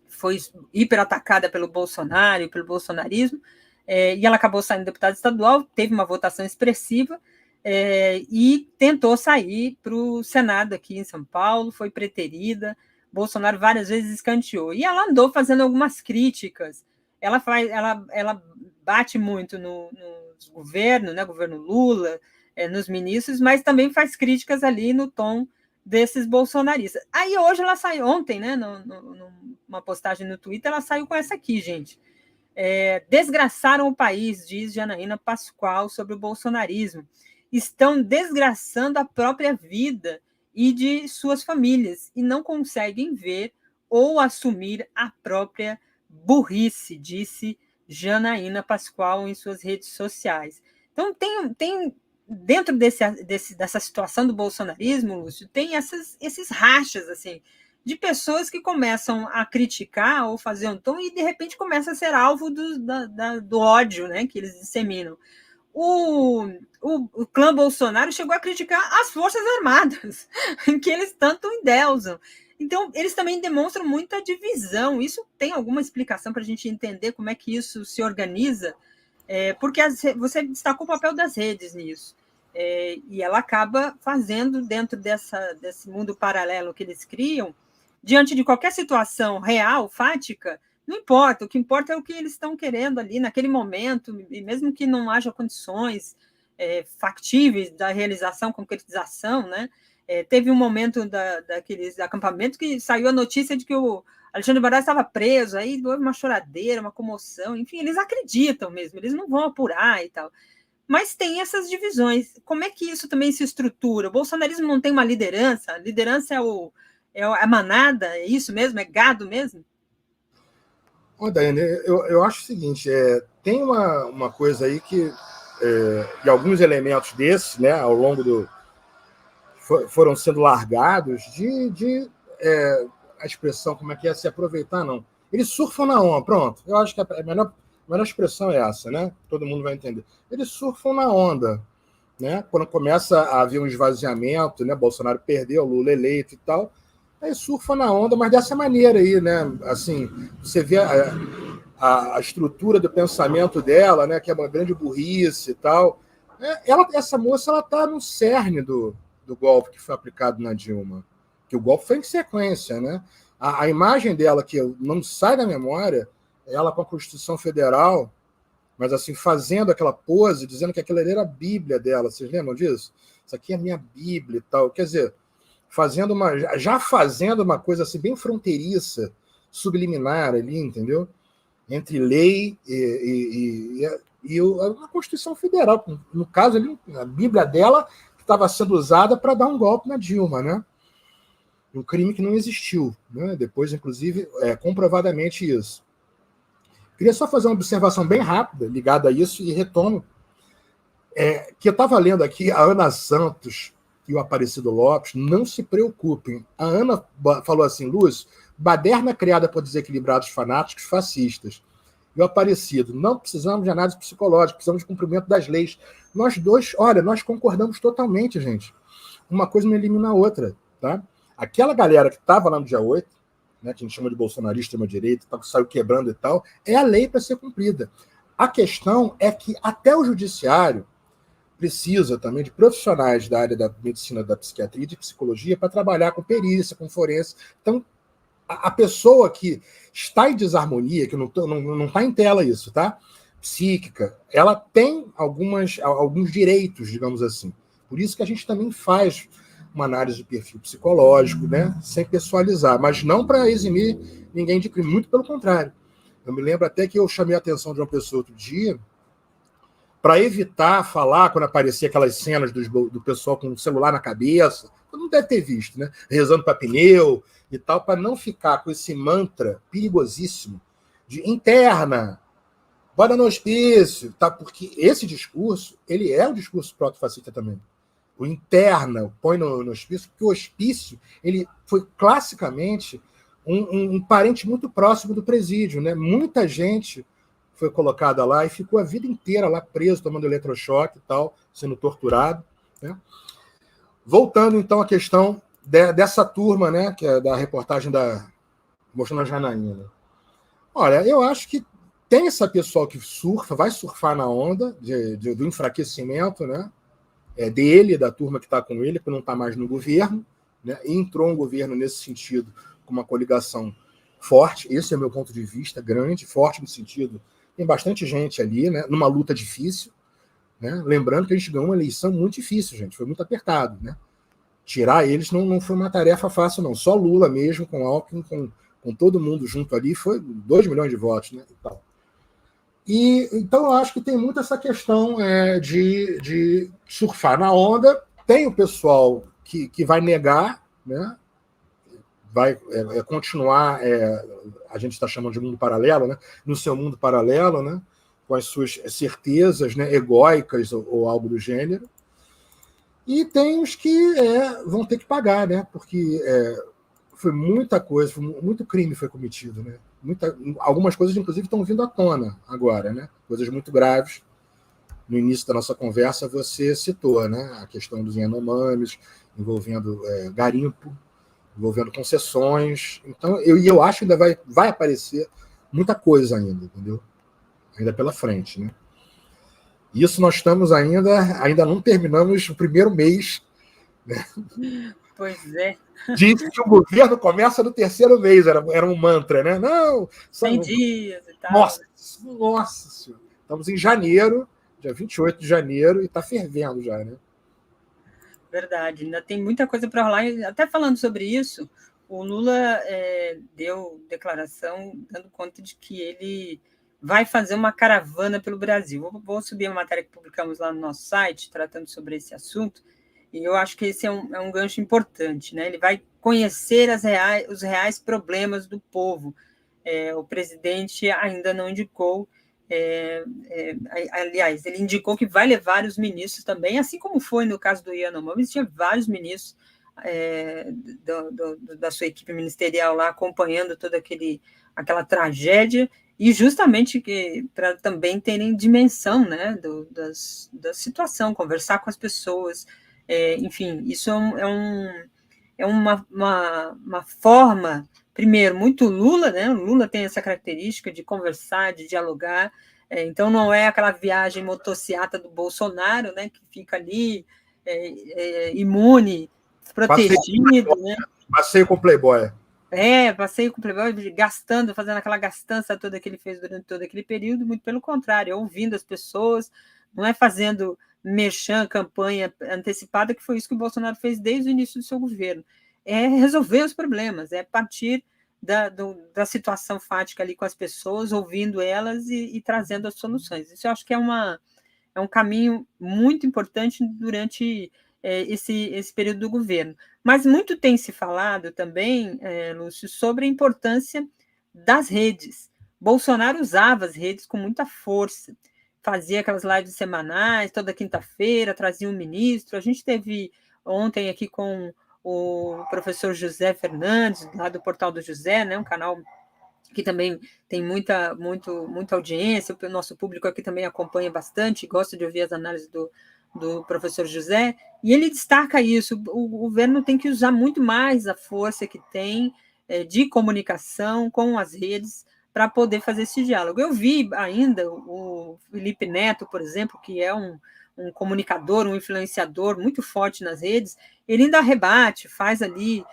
foi hiper atacada pelo Bolsonaro e pelo bolsonarismo, e ela acabou saindo deputada estadual, teve uma votação expressiva, e tentou sair para o Senado aqui em São Paulo, foi preterida, Bolsonaro várias vezes escanteou, e ela andou fazendo algumas críticas, ela bate muito no governo, né, governo Lula, nos ministros, mas também faz críticas ali no tom desses bolsonaristas. Aí hoje ela saiu, ontem, né, numa postagem no Twitter, ela saiu com essa aqui, gente. Desgraçaram o país, diz Janaína Pascoal sobre o bolsonarismo. Estão desgraçando a própria vida e de suas famílias e não conseguem ver ou assumir a própria burrice, disse Janaína Pascoal em suas redes sociais. Então, tem dentro dessa situação do bolsonarismo, Lúcio, tem esses rachas assim, de pessoas que começam a criticar ou fazer um tom e, de repente, começa a ser alvo do ódio, né, que eles disseminam. O clã Bolsonaro chegou a criticar as Forças Armadas, que eles tanto endeusam. Então, eles também demonstram muita divisão. Isso tem alguma explicação para a gente entender como é que isso se organiza? Porque você destacou o papel das redes nisso. E ela acaba fazendo, dentro desse mundo paralelo que eles criam, diante de qualquer situação real, fática, não importa, o que importa é o que eles estão querendo ali naquele momento, e mesmo que não haja condições factíveis da realização, concretização, né? Teve um momento daqueles acampamentos que saiu a notícia de que o Alexandre de Moraes estava preso, aí houve uma choradeira, uma comoção, enfim, eles acreditam mesmo, eles não vão apurar e tal. Mas tem essas divisões. Como é que isso também se estrutura? O bolsonarismo não tem uma liderança? A liderança é a manada? É isso mesmo? É gado mesmo? Daiane, eu acho o seguinte, tem uma coisa aí que, e alguns elementos desses, né, ao longo foram sendo largados a expressão, como é que é, se aproveitar, não. Eles surfam na onda, pronto. Eu acho que a melhor expressão é essa, né? Todo mundo vai entender. Eles surfam na onda, né? Quando começa a haver um esvaziamento, né? Bolsonaro perdeu, Lula eleito e tal, aí surfa na onda, mas dessa maneira aí, né? Assim, você vê a estrutura do pensamento dela, né? Que é uma grande burrice e tal. Essa moça, ela está no cerne do golpe que foi aplicado na Dilma, que o golpe foi em sequência, né? A imagem dela, que não sai da memória, ela com a Constituição Federal, mas assim, fazendo aquela pose, dizendo que aquilo ali era a Bíblia dela. Vocês lembram disso? Isso aqui é a minha Bíblia e tal. Quer dizer, fazendo uma coisa assim, bem fronteiriça, subliminar ali, entendeu? Entre lei e a Constituição Federal. No caso ali, a Bíblia dela estava sendo usada para dar um golpe na Dilma, né? Um crime que não existiu, né? Depois, inclusive, comprovadamente isso. Queria só fazer uma observação bem rápida ligada a isso e retomo. Que eu estava lendo aqui a Ana Santos e o Aparecido Lopes, não se preocupem. A Ana falou assim, Lúcio, baderna criada por desequilibrados fanáticos fascistas. E o Aparecido, não precisamos de análise psicológica, precisamos de cumprimento das leis. Nós dois, olha, nós concordamos totalmente, gente. Uma coisa não elimina a outra, tá? Aquela galera que estava lá no dia 8, né, que a gente chama de bolsonarista, extrema-direita, que saiu quebrando e tal, é a lei para ser cumprida. A questão é que até o judiciário precisa também de profissionais da área da medicina, da psiquiatria e de psicologia para trabalhar com perícia, com forense. Então, a pessoa que está em desarmonia, que não está em tela isso, tá? Psíquica, ela tem alguns direitos, digamos assim. Por isso que a gente também faz uma análise de perfil psicológico, né? Sem pessoalizar, mas não para eximir ninguém de crime, muito pelo contrário. Eu me lembro até que eu chamei a atenção de uma pessoa outro dia para evitar falar quando aparecia aquelas cenas do pessoal com o celular na cabeça, todo mundo deve ter visto, né? Rezando para pneu e tal, para não ficar com esse mantra perigosíssimo de interna, bora no hospício, tá? Porque esse discurso, ele é um discurso proto-fascista também. O interna, põe no hospício, porque o hospício, ele foi classicamente um parente muito próximo do presídio, né? Muita gente foi colocada lá e ficou a vida inteira lá preso, tomando eletrochoque e tal, sendo torturado, né? Voltando, então, à questão dessa turma, né, que é da reportagem mostrando a Janaína. Olha, eu acho que tem essa pessoal que surfa, vai surfar na onda do enfraquecimento, né, dele, da turma que está com ele, que não está mais no governo, né, e entrou um governo nesse sentido com uma coligação forte. Esse é o meu ponto de vista, grande, forte no sentido. Tem bastante gente ali, né, numa luta difícil, né? Lembrando que a gente ganhou uma eleição muito difícil, gente, foi muito apertado, né? Tirar eles não foi uma tarefa fácil, não. Só Lula mesmo, com Alckmin, com todo mundo junto ali, foi 2 milhões de votos, né? Então eu acho que tem muito essa questão de surfar na onda. Tem o pessoal que vai negar, né? Vai continuar, a gente está chamando de mundo paralelo, né? No seu mundo paralelo, né? Com as suas certezas, né, egóicas ou algo do gênero. E tem os que vão ter que pagar, né? Porque foi muita coisa, muito crime foi cometido, né? Algumas coisas, inclusive, estão vindo à tona agora, né? Coisas muito graves. No início da nossa conversa, você citou, né? A questão dos Yanomamis, envolvendo garimpo, envolvendo concessões. Então, eu acho que ainda vai aparecer muita coisa ainda, entendeu? Ainda pela frente, né? Isso nós estamos ainda não terminamos o primeiro mês, né? Pois é. Diz que o governo começa no terceiro mês, era um mantra, né? Não, 100 dias e tal. Nossa senhora. Estamos em janeiro, dia 28 de janeiro, e está fervendo já, né? Verdade, ainda tem muita coisa para rolar. Até falando sobre isso, o Lula deu declaração dando conta de que ele vai fazer uma caravana pelo Brasil. Vou subir uma matéria que publicamos lá no nosso site, tratando sobre esse assunto, e eu acho que esse é um gancho importante, né? Ele vai conhecer os reais problemas do povo. O presidente ainda não indicou, aliás, ele indicou que vai levar os ministros também, assim como foi no caso do Yanomamis, tinha vários ministros da sua equipe ministerial lá acompanhando toda aquela tragédia, e justamente para também terem dimensão, né, da situação, conversar com as pessoas, enfim, isso é uma forma, primeiro, muito Lula, né? O Lula tem essa característica de conversar, de dialogar, então não é aquela viagem motociata do Bolsonaro, né, que fica ali imune, protegido, né? Passeio com o Playboy. Passeio com o Playboy, gastando, fazendo aquela gastança toda que ele fez durante todo aquele período, muito pelo contrário, ouvindo as pessoas, não é fazendo merchan, campanha antecipada, que foi isso que o Bolsonaro fez desde o início do seu governo. É resolver os problemas, é partir da situação fática ali com as pessoas, ouvindo elas e trazendo as soluções. Isso eu acho que é um caminho muito importante durante esse período do governo. Mas muito tem se falado também, Lúcio, sobre a importância das redes. Bolsonaro usava as redes com muita força, fazia aquelas lives semanais, toda quinta-feira, trazia um ministro. A gente teve ontem aqui com o professor José Fernandes, lá do Portal do José, né, um canal que também tem muita audiência, o nosso público aqui também acompanha bastante, gosta de ouvir as análises do professor José, e ele destaca isso, o governo tem que usar muito mais a força que tem de comunicação com as redes para poder fazer esse diálogo. Eu vi ainda o Felipe Neto, por exemplo, que é um comunicador, um influenciador muito forte nas redes, ele ainda rebate, faz ali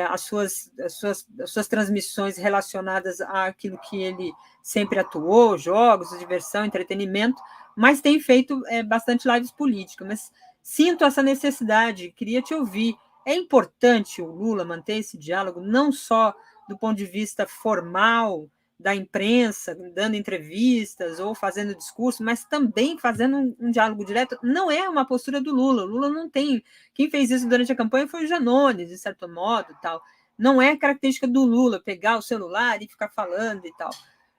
as suas transmissões relacionadas àquilo que ele sempre atuou, jogos, diversão, entretenimento, mas tem feito bastante lives políticas. Mas sinto essa necessidade, queria te ouvir. É importante o Lula manter esse diálogo, não só do ponto de vista formal, da imprensa, dando entrevistas ou fazendo discurso, mas também fazendo um diálogo direto. Não é uma postura do Lula. O Lula não tem. Quem fez isso durante a campanha foi o Janones, de certo modo, tal. Não é característica do Lula pegar o celular e ficar falando e tal.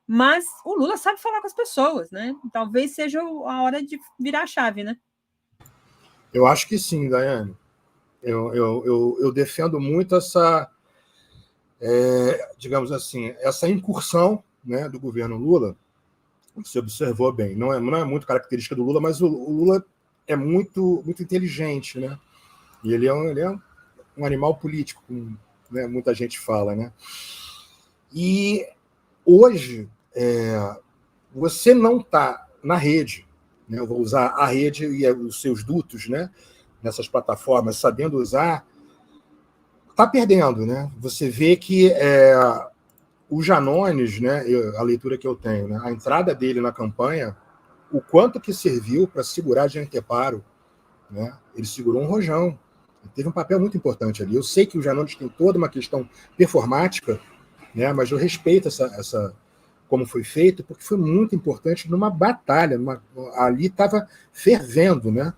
Mas o Lula sabe falar com as pessoas, né? Talvez seja a hora de virar a chave, né? Eu acho que sim, Daiane. Eu defendo muito digamos assim, essa incursão, né, do governo Lula, você observou bem, não é muito característica do Lula, mas o Lula é muito, muito inteligente, né? E ele é um animal político, como, né, muita gente fala, né? E hoje você não está na rede, né? Eu vou usar a rede e os seus dutos, né, nessas plataformas, sabendo usar, está perdendo, né? Você vê que o Janones, né, a leitura que eu tenho, né, a entrada dele na campanha, o quanto que serviu para segurar de anteparo, né? Ele segurou um rojão. Ele teve um papel muito importante ali. Eu sei que o Janones tem toda uma questão performática, né, mas eu respeito essa como foi feito, porque foi muito importante numa batalha. Ali estava fervendo, né?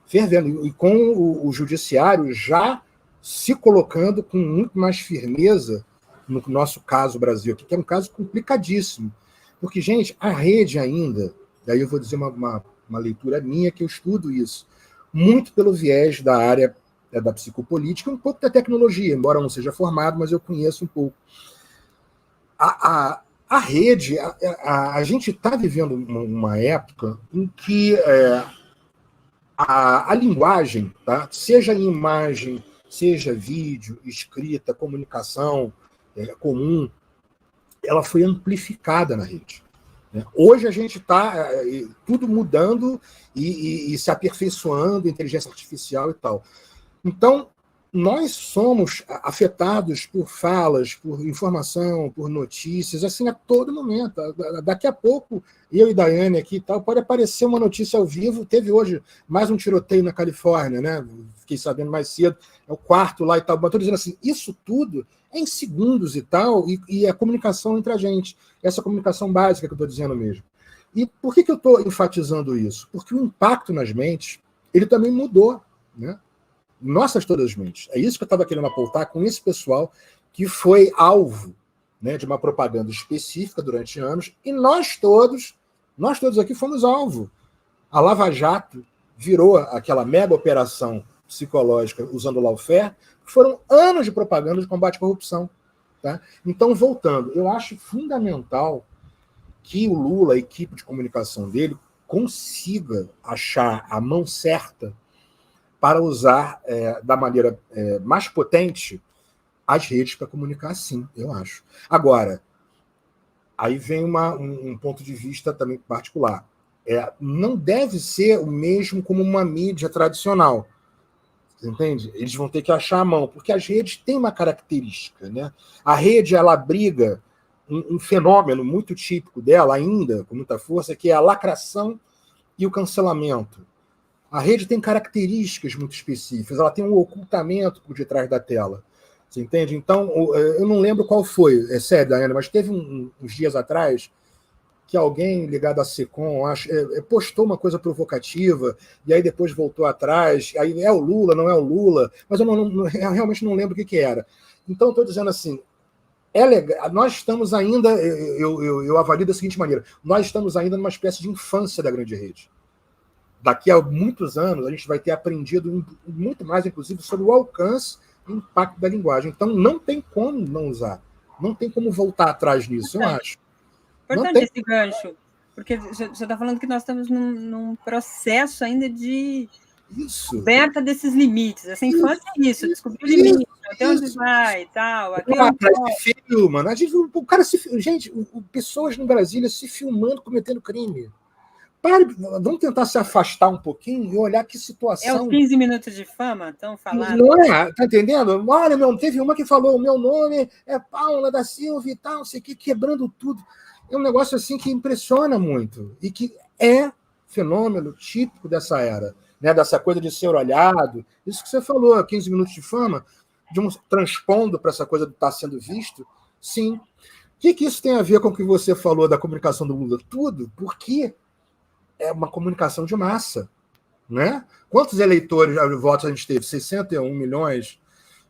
Fervendo. E com o judiciário já se colocando com muito mais firmeza no nosso caso Brasil aqui, que é um caso complicadíssimo. Porque, gente, a rede ainda, daí eu vou dizer uma leitura minha, que eu estudo isso, muito pelo viés da área da psicopolítica, um pouco da tecnologia, embora eu não seja formado, mas eu conheço um pouco. A rede, a gente está vivendo uma época em que a linguagem, tá? Seja em imagem, seja vídeo, escrita, comunicação comum, ela foi amplificada na rede. Né? Hoje a gente está tudo mudando e se aperfeiçoando, inteligência artificial e tal. Então, nós somos afetados por falas, por informação, por notícias, assim, a todo momento. Daqui a pouco, eu e Daiane aqui e tal, pode aparecer uma notícia ao vivo. Teve hoje mais um tiroteio na Califórnia, né? Fiquei sabendo mais cedo, é o quarto lá e tal. Mas estou dizendo assim, isso tudo é em segundos e tal, e a comunicação entre a gente. Essa comunicação básica que eu estou dizendo mesmo. E por que eu estou enfatizando isso? Porque o impacto nas mentes, ele também mudou, né? Nossas todas as mentes. É isso que eu estava querendo apontar com esse pessoal que foi alvo, né, de uma propaganda específica durante anos, e nós todos aqui fomos alvo. A Lava Jato virou aquela mega operação psicológica usando o lawfare, que foram anos de propaganda de combate à corrupção. Tá? Então, voltando, eu acho fundamental que o Lula, a equipe de comunicação dele, consiga achar a mão certa para usar da maneira mais potente as redes para comunicar, sim, eu acho. Agora, aí vem um ponto de vista também particular. Não deve ser o mesmo como uma mídia tradicional. Você entende? Eles vão ter que achar a mão, porque as redes têm uma característica. Né? A rede, ela abriga um fenômeno muito típico dela, ainda, com muita força, que é a lacração e o cancelamento. A rede tem características muito específicas, ela tem um ocultamento por detrás da tela. Você entende? Então, eu não lembro qual foi, é sério, Daiane, mas teve uns dias atrás que alguém ligado à SECOM postou uma coisa provocativa, e aí depois voltou atrás, aí é o Lula, não é o Lula, mas eu realmente não lembro o que era. Então, estou dizendo assim, é legal, nós estamos ainda, eu avalio da seguinte maneira, nós estamos ainda numa espécie de infância da grande rede. Daqui a muitos anos, a gente vai ter aprendido muito mais, inclusive, sobre o alcance e impacto da linguagem. Então, não tem como não usar. Não tem como voltar atrás nisso, eu acho. Importante esse gancho, porque você está falando que nós estamos num processo ainda de descoberta desses limites. Essa infância é isso, descobrir o limite, até onde vai e tal. Se filma, né? O cara gente, pessoas no Brasília se filmando, cometendo crime. Vamos tentar se afastar um pouquinho e olhar que situação. É os 15 minutos de fama, estão falando. Não é? Tá entendendo? Olha, teve uma que falou: o meu nome é Paula da Silva e tal, não sei o que, quebrando tudo. É um negócio assim que impressiona muito e que é fenômeno típico dessa era, né? Dessa coisa de ser olhado. Isso que você falou, 15 minutos de fama, de um transpondo para essa coisa de estar sendo visto. Sim. O que isso tem a ver com o que você falou da comunicação do Lula? Tudo, porque é uma comunicação de massa. Né? Quantos eleitores, votos a gente teve? 61 milhões.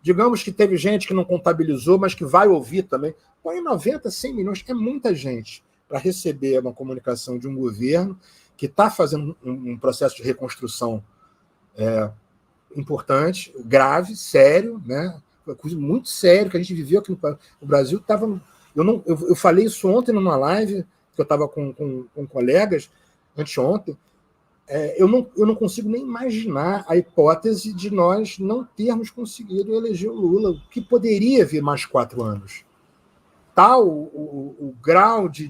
Digamos que teve gente que não contabilizou, mas que vai ouvir também. Põe 90, 100 milhões. É muita gente para receber uma comunicação de um governo que está fazendo um processo de reconstrução importante, grave, sério. Né? coisa muito séria que a gente viveu aqui no Brasil. Eu falei isso ontem numa live, que eu estava com colegas, anteontem. Eu não consigo nem imaginar a hipótese de nós não termos conseguido eleger o Lula, que poderia vir mais 4 anos. Tal o grau de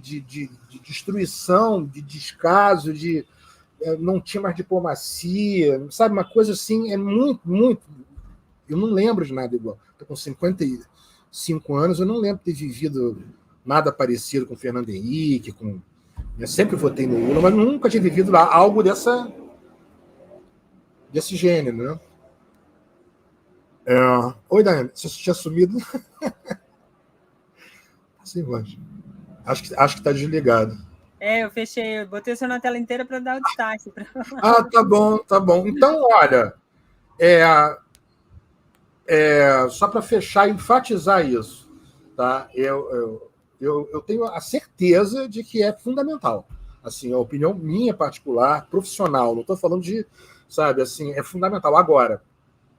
destruição, de descaso, não tinha mais diplomacia, sabe? Uma coisa assim, é muito, muito... Eu não lembro de nada igual. Estou com 55 anos, eu não lembro de ter vivido nada parecido com o Fernando Henrique, eu sempre votei no Lula, mas nunca tinha vivido lá algo desse gênero, né? Oi, Daiane, você tinha sumido? Sim, mas acho que está desligado. Eu fechei, eu botei o seu na tela inteira para dar o destaque. Tá bom, tá bom. Então, olha, só para fechar e enfatizar isso, tá? Eu tenho a certeza de que é fundamental. Assim, a opinião minha particular, profissional, não estou falando de, sabe, assim, é fundamental. Agora,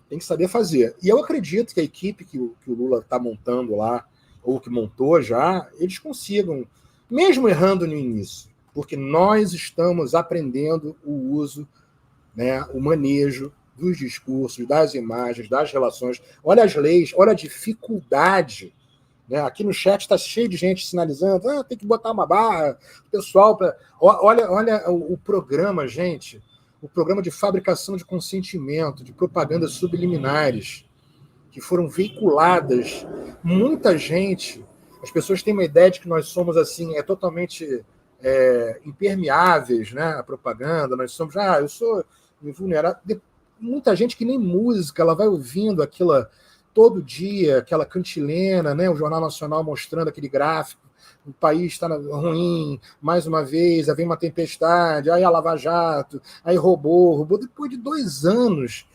tem que saber fazer. E eu acredito que a equipe que o Lula está montando lá, ou que montou já, eles consigam, mesmo errando no início, porque nós estamos aprendendo o uso, né, o manejo dos discursos, das imagens, das relações. Olha as leis, olha a dificuldade. Né? Aqui no chat está cheio de gente sinalizando, tem que botar uma barra, pessoal. Olha o programa, gente. O programa de fabricação de consentimento, de propagandas subliminares, que foram veiculadas. Muita gente, as pessoas têm uma ideia de que nós somos assim, totalmente impermeáveis, né? A propaganda, nós somos, eu sou invulnerável. Muita gente que nem música, ela vai ouvindo aquilo todo dia, aquela cantilena, né? O Jornal Nacional mostrando aquele gráfico, o país está ruim, mais uma vez, aí vem uma tempestade, aí a Lava Jato, aí roubou. Depois de 2 anos,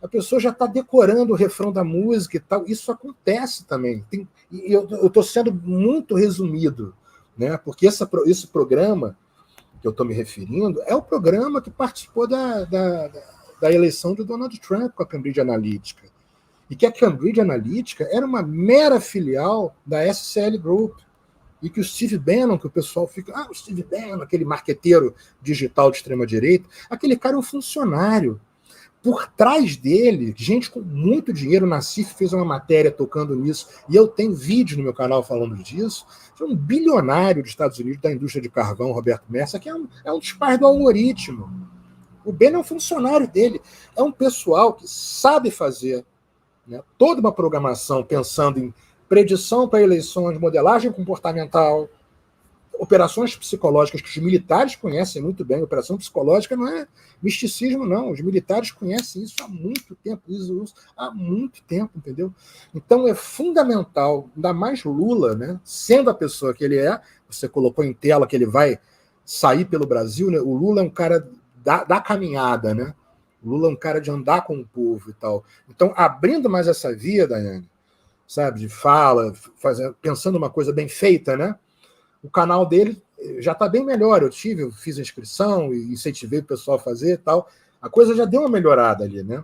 a pessoa já está decorando o refrão da música e tal. Isso acontece também. Eu estou sendo muito resumido, né? Porque esse programa que eu estou me referindo é o programa que participou da eleição de Donald Trump com a Cambridge Analytica. E que a Cambridge Analytica era uma mera filial da SCL Group. E que o Steve Bannon, que o pessoal fica... o Steve Bannon, aquele marqueteiro digital de extrema-direita, aquele cara é um funcionário. Por trás dele, gente com muito dinheiro, o Nassif fez uma matéria tocando nisso, e eu tenho vídeo no meu canal falando disso, foi um bilionário dos Estados Unidos, da indústria de carvão, Roberto Mercer, que é um dos pais do algoritmo. O Ben é um funcionário dele. É um pessoal que sabe fazer, né, toda uma programação pensando em predição para eleições, modelagem comportamental, operações psicológicas que os militares conhecem muito bem. Operação psicológica não é misticismo, não. Os militares conhecem isso há muito tempo, há muito tempo, entendeu? Então é fundamental, ainda mais Lula, né, sendo a pessoa que ele é, você colocou em tela que ele vai sair pelo Brasil, né? O Lula é um cara da caminhada, né? O Lula é um cara de andar com o povo e tal. Então, abrindo mais essa via, Daiane, sabe, de fala, pensando uma coisa bem feita, né? O canal dele já está bem melhor. Eu fiz a inscrição e incentivei o pessoal a fazer e tal. A coisa já deu uma melhorada ali, né?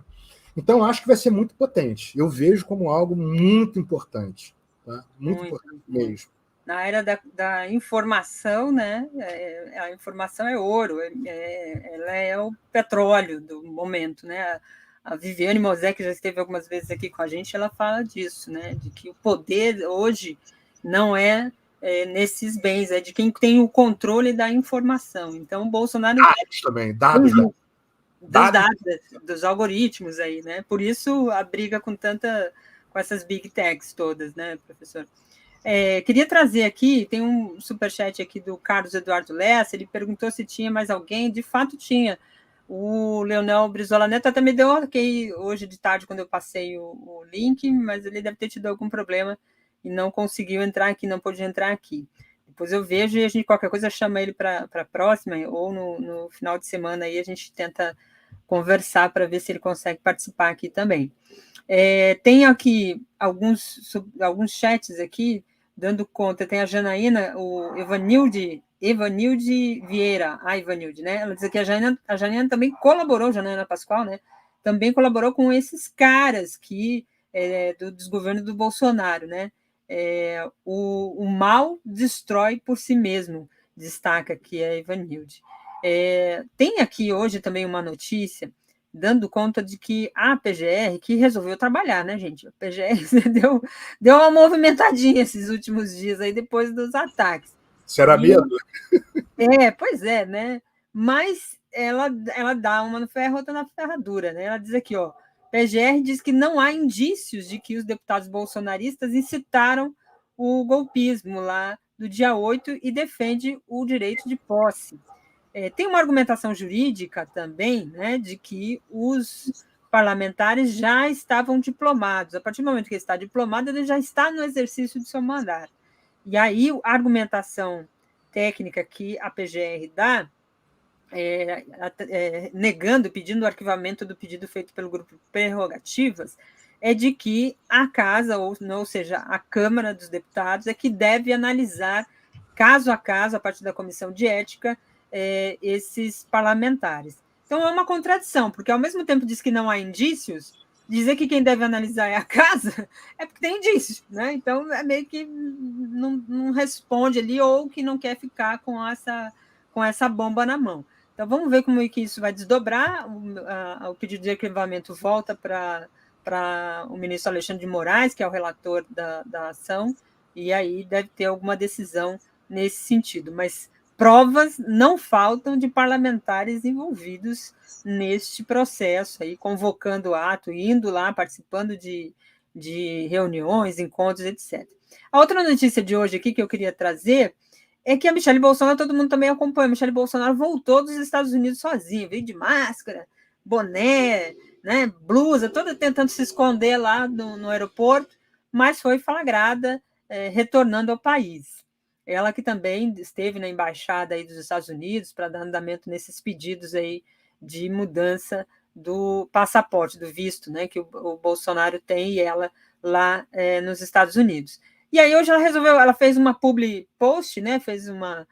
Então, acho que vai ser muito potente. Eu vejo como algo muito importante. Tá? Muito importante mesmo. Na era da informação, né? A informação é ouro, ela é o petróleo do momento, né? A Viviane Mosé, que já esteve algumas vezes aqui com a gente, ela fala disso, né? De que o poder hoje não é nesses bens, é de quem tem o controle da informação. Então, o Bolsonaro... Dados também, dados. Dos algoritmos aí, né? Por isso a briga com essas big techs todas, né, professor? Queria trazer aqui, tem um superchat aqui do Carlos Eduardo Lessa, ele perguntou se tinha mais alguém, de fato tinha. O Leonel Brizola Neto até me deu ok hoje de tarde, quando eu passei o link, mas ele deve ter tido algum problema e não conseguiu entrar aqui, não pôde entrar aqui. Depois eu vejo e a gente, qualquer coisa, chama ele para a próxima, ou no final de semana aí a gente tenta conversar para ver se ele consegue participar aqui também. Tem aqui alguns chats aqui, dando conta, tem a Janaína, o Evanilde Vieira, a Evanilde, né? Ela diz que a Janaína também colaborou, Janaína Pascoal, né? Também colaborou com esses caras que do desgoverno do Bolsonaro, né? O mal destrói por si mesmo, destaca aqui a Ivanilde. Tem aqui hoje também uma notícia dando conta de que a PGR, que resolveu trabalhar, né, gente? A PGR deu uma movimentadinha esses últimos dias aí, depois dos ataques. Será medo? Pois é, né? Mas ela dá uma no ferro, outra na ferradura, né? Ela diz aqui, ó, PGR diz que não há indícios de que os deputados bolsonaristas incitaram o golpismo lá do dia 8 e defende o direito de posse. Tem uma argumentação jurídica também, né, de que os parlamentares já estavam diplomados. A partir do momento que ele está diplomado, ele já está no exercício do seu mandato. E aí a argumentação técnica que a PGR dá, negando, pedindo o arquivamento do pedido feito pelo grupo Prerrogativas, é de que a casa, ou seja, a Câmara dos Deputados, é que deve analisar, caso a caso, a partir da Comissão de Ética, esses parlamentares. Então, é uma contradição, porque, ao mesmo tempo, diz que não há indícios, dizer que quem deve analisar é a casa é porque tem indícios, né? Então, é meio que não responde ali, ou que não quer ficar com essa bomba na mão. Então, vamos ver como é que isso vai desdobrar. O pedido de arquivamento volta para o ministro Alexandre de Moraes, que é o relator da ação, e aí deve ter alguma decisão nesse sentido. Mas provas não faltam de parlamentares envolvidos neste processo, aí, convocando o ato, indo lá, participando de reuniões, encontros, etc. A outra notícia de hoje aqui que eu queria trazer é que a Michelle Bolsonaro, todo mundo também acompanha, a Michelle Bolsonaro voltou dos Estados Unidos sozinha, veio de máscara, boné, né, blusa, toda tentando se esconder lá no aeroporto, mas foi flagrada retornando ao país. Ela que também esteve na embaixada aí dos Estados Unidos para dar andamento nesses pedidos aí de mudança do passaporte, do visto, né, que o Bolsonaro tem, e ela lá nos Estados Unidos. E aí hoje ela fez uma publi post, né, fez uma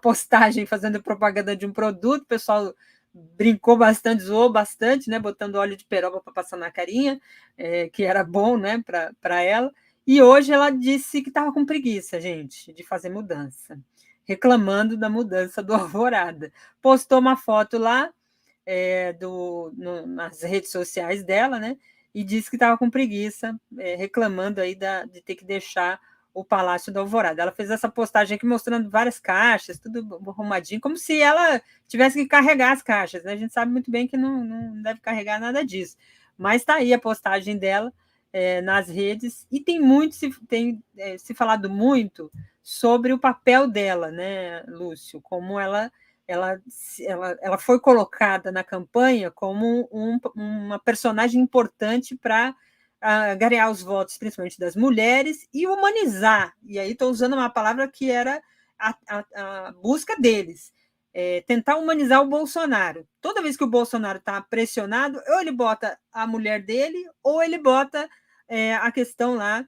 postagem fazendo propaganda de um produto, o pessoal brincou bastante, zoou bastante, né, botando óleo de peroba para passar na carinha, que era bom, né, para ela. E hoje ela disse que estava com preguiça, gente, de fazer mudança, reclamando da mudança do Alvorada. Postou uma foto lá nas redes sociais dela, né? E disse que estava com preguiça, reclamando aí de ter que deixar o Palácio da Alvorada. Ela fez essa postagem aqui mostrando várias caixas, tudo arrumadinho, como se ela tivesse que carregar as caixas, né? A gente sabe muito bem que não deve carregar nada disso. Mas está aí a postagem dela nas redes, e tem se falado muito sobre o papel dela, né, Lúcio? Como ela foi colocada na campanha como uma personagem importante para ganhar os votos, principalmente das mulheres, e humanizar. E aí estou usando uma palavra que era a busca deles. Tentar humanizar o Bolsonaro. Toda vez que o Bolsonaro está pressionado, ou ele bota a mulher dele, ou ele bota a questão lá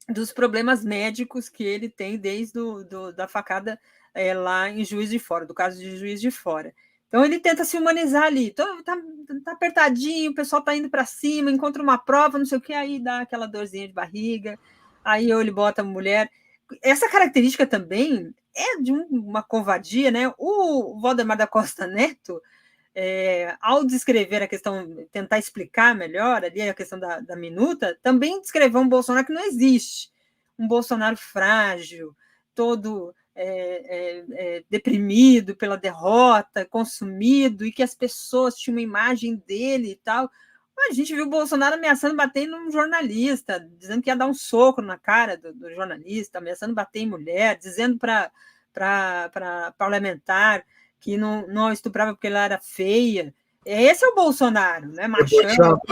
dos problemas médicos que ele tem desde da facada lá em Juiz de Fora, do caso de Juiz de Fora. Então ele tenta se humanizar ali, tá apertadinho, o pessoal tá indo para cima, encontra uma prova, não sei o que, aí dá aquela dorzinha de barriga, aí ou ele bota a mulher. Essa característica também é de uma covardia, né? O Valdemar da Costa Neto, ao descrever a questão, tentar explicar melhor ali a questão da minuta, também descreveu um Bolsonaro que não existe, um Bolsonaro frágil, todo deprimido pela derrota, consumido, e que as pessoas tinham uma imagem dele e tal. A gente viu o Bolsonaro ameaçando bater num jornalista, dizendo que ia dar um soco na cara do jornalista, ameaçando bater em mulher, dizendo para parlamentar que não estuprava porque ela era feia. Esse é o Bolsonaro, né?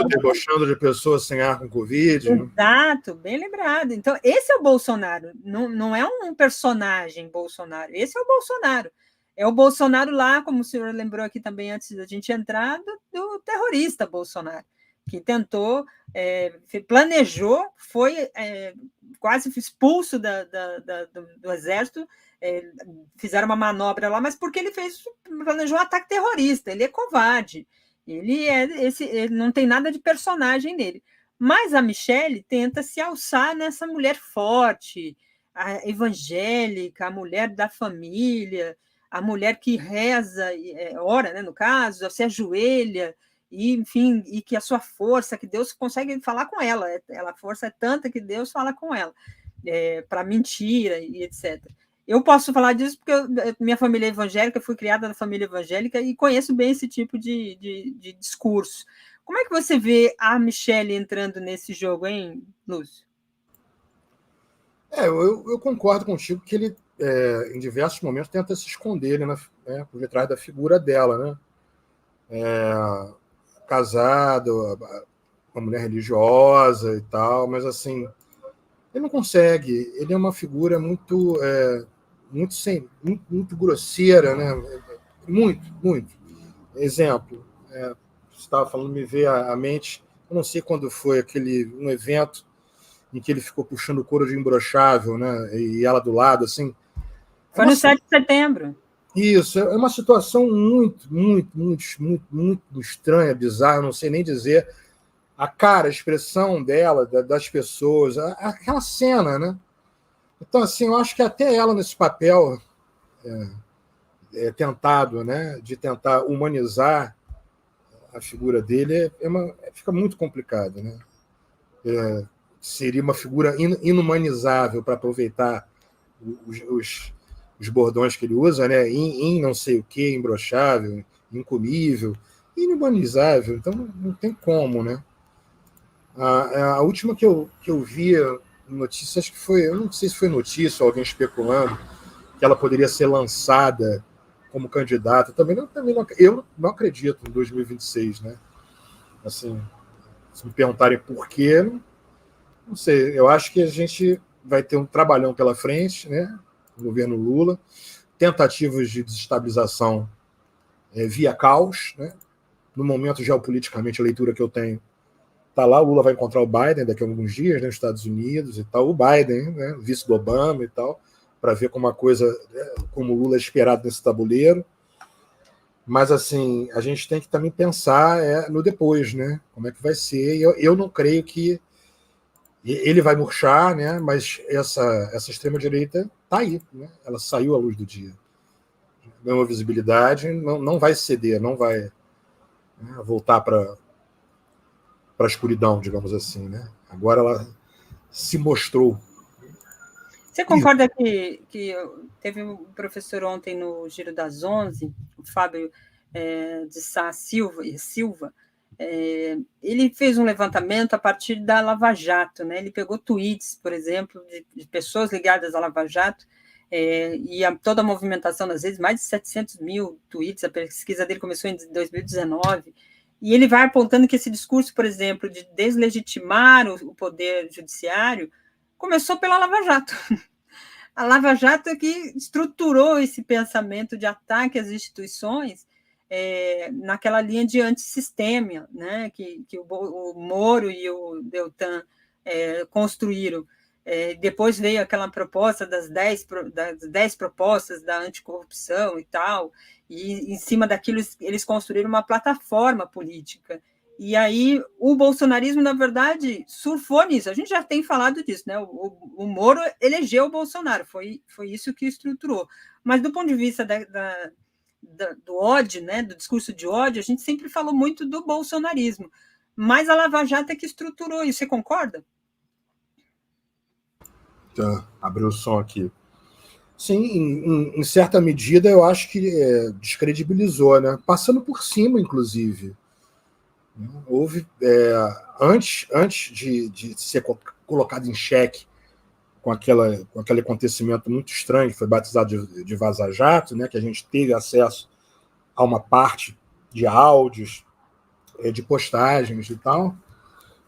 Debochando de pessoas sem ar com Covid. Exato, bem lembrado. Então, esse é o Bolsonaro, não é um personagem Bolsonaro, esse é o Bolsonaro. É o Bolsonaro lá, como o senhor lembrou aqui também antes da gente entrar, do terrorista Bolsonaro, que tentou, planejou, foi quase expulso do exército, fizeram uma manobra lá, mas porque ele planejou um ataque terrorista, ele é covarde, ele não tem nada de personagem nele. Mas a Michelle tenta se alçar nessa mulher forte, a evangélica, a mulher da família, a mulher que reza, ora, né, no caso, se ajoelha, e, enfim, e que a sua força, que Deus consegue falar com ela, a força é tanta que Deus fala com ela, para mentira e etc. Eu posso falar disso porque minha família é evangélica, fui criada na família evangélica e conheço bem esse tipo de discurso. Como é que você vê a Michelle entrando nesse jogo, hein, Lúcio? Eu concordo contigo que ele, em diversos momentos, tenta se esconder por detrás da figura dela, né? Casado, uma mulher religiosa e tal, mas assim, ele não consegue. Ele é uma figura muito grosseira, né? Muito. Exemplo, você estava falando, me veio à mente, eu não sei quando foi um evento em que ele ficou puxando o couro de imbrochável, né? E ela do lado, assim. Foi no 7 de setembro. Isso, é uma situação muito estranha, bizarra, eu não sei nem dizer. A cara, a expressão dela, das pessoas, aquela cena, né? Então, assim, eu acho que até ela nesse papel tentado, né, de tentar humanizar a figura dele, fica muito complicado, né? Seria uma figura inumanizável para aproveitar os bordões que ele usa, né? Em não sei o que, imbrochável, incomível, inumanizável. Então não tem como, né? A última que eu via notícia, acho que foi, eu não sei se foi notícia ou alguém especulando que ela poderia ser lançada como candidata. Eu não acredito em 2026, né? Assim, se me perguntarem por quê, não sei. Eu acho que a gente vai ter um trabalhão pela frente, né? O governo Lula, tentativas de desestabilização via caos, né? No momento, geopoliticamente, a leitura que eu tenho tá lá, o Lula vai encontrar o Biden daqui a alguns dias, né, nos Estados Unidos e tal, o Biden, né, vice do Obama e tal, para ver como como o Lula é esperado nesse tabuleiro. Mas, assim, a gente tem que também pensar no depois, né? Como é que vai ser. Eu não creio que ele vai murchar, né? Mas essa extrema-direita está aí, né? Ela saiu à luz do dia. Ganhou visibilidade, não vai ceder, não vai, né, voltar para a escuridão, digamos assim, né? Agora ela se mostrou. Você concorda que teve um professor ontem no Giro das 11, o Fábio de Sá Silva, ele fez um levantamento a partir da Lava Jato, né? Ele pegou tweets, por exemplo, de pessoas ligadas à Lava Jato, e toda a movimentação nas redes, mais de 700 mil tweets, a pesquisa dele começou em 2019, e ele vai apontando que esse discurso, por exemplo, de deslegitimar o poder judiciário, começou pela Lava Jato. A Lava Jato é que estruturou esse pensamento de ataque às instituições naquela linha de antissistema, né, que o Moro e o Deltan construíram. Depois veio aquela proposta das 10 propostas da anticorrupção e tal, e em cima daquilo eles construíram uma plataforma política. E aí o bolsonarismo, na verdade, surfou nisso. A gente já tem falado disso, né? O Moro elegeu o Bolsonaro, foi isso que estruturou. Mas do ponto de vista do ódio, né? Do discurso de ódio, a gente sempre falou muito do bolsonarismo. Mas a Lava Jato é que estruturou isso. Você concorda? Tá, abriu o som aqui. Sim, em certa medida, eu acho que descredibilizou, né? Passando por cima, inclusive. Houve, antes de ser colocado em xeque com aquele acontecimento muito estranho, que foi batizado de Vaza Jato, né, que a gente teve acesso a uma parte de áudios, de postagens e tal,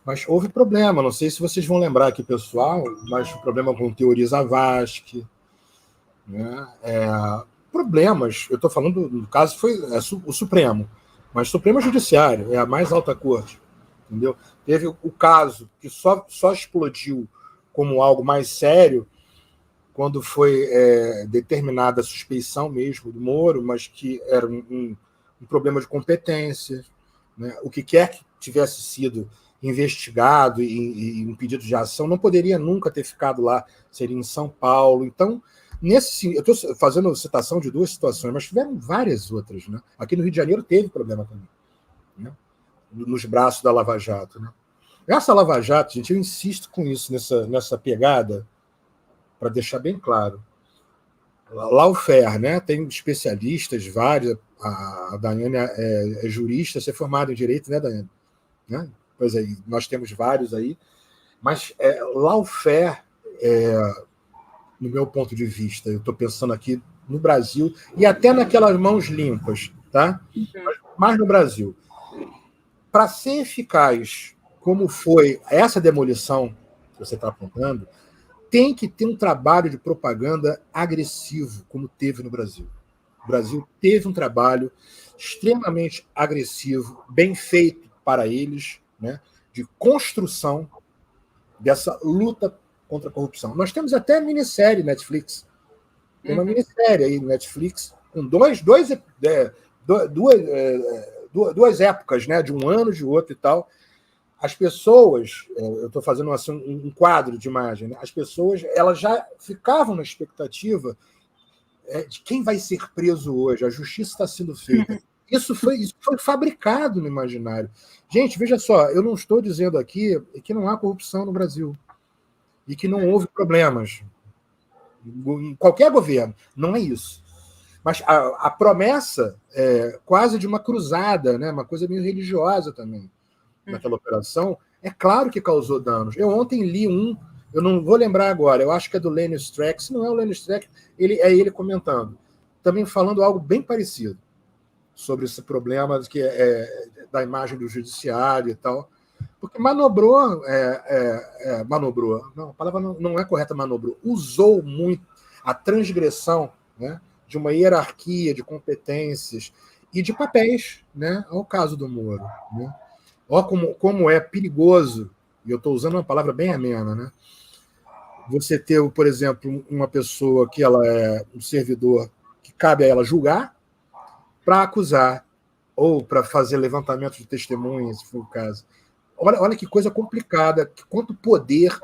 mas houve problema, não sei se vocês vão lembrar aqui, pessoal, mas o problema com Teori Zavascki, né, problemas, eu estou falando do caso, foi o Supremo, mas o Supremo Judiciário é a mais alta corte, entendeu? Teve o caso que só explodiu como algo mais sério quando foi determinada a suspeição mesmo do Moro, mas que era um problema de competência, né? O que quer que tivesse sido investigado e um pedido de ação, não poderia nunca ter ficado lá, seria em São Paulo. Então, eu estou fazendo citação de 2 situações, mas tiveram várias outras. Né? Aqui no Rio de Janeiro teve problema também, né? Nos braços da Lava Jato. Né? Essa Lava Jato, gente, eu insisto com isso, nessa pegada, para deixar bem claro. Lawfare, né? Tem especialistas, vários. A Daiane é jurista, você é formada em direito, né, Daiane? Né? Pois é, nós temos vários aí. Mas lawfare, no meu ponto de vista, eu estou pensando aqui no Brasil, e até naquelas mãos limpas, tá? Mas no Brasil. Para ser eficaz, como foi essa demolição que você está apontando, tem que ter um trabalho de propaganda agressivo, como teve no Brasil. O Brasil teve um trabalho extremamente agressivo, bem feito para eles, né, de construção dessa luta contra a corrupção. Nós temos até minissérie Netflix. Tem uma minissérie aí no Netflix com duas épocas, né, de um ano, de outro e tal. As pessoas, eu estou fazendo assim, um quadro de imagem, né? As pessoas elas já ficavam na expectativa de quem vai ser preso hoje, a justiça está sendo feita. Isso foi fabricado no imaginário. Gente, veja só, eu não estou dizendo aqui que não há corrupção no Brasil e que não houve problemas em qualquer governo. Não é isso. Mas a promessa é quase de uma cruzada, né? Uma coisa meio religiosa também, naquela operação, é claro que causou danos. Eu ontem li eu não vou lembrar agora, eu acho que é do Lenny Streck, se não é o Lenny Streck, ele comentando, também falando algo bem parecido sobre esse problema que da imagem do judiciário e tal, porque manobrou, não, a palavra não é correta, manobrou, usou muito a transgressão, né, de uma hierarquia de competências e de papéis, né, ao caso do Moro, né? Olha como é perigoso, e eu estou usando uma palavra bem amena, né? Você ter, por exemplo, uma pessoa que ela é um servidor que cabe a ela julgar para acusar ou para fazer levantamento de testemunhas, se for o caso. Olha que coisa complicada, quanto poder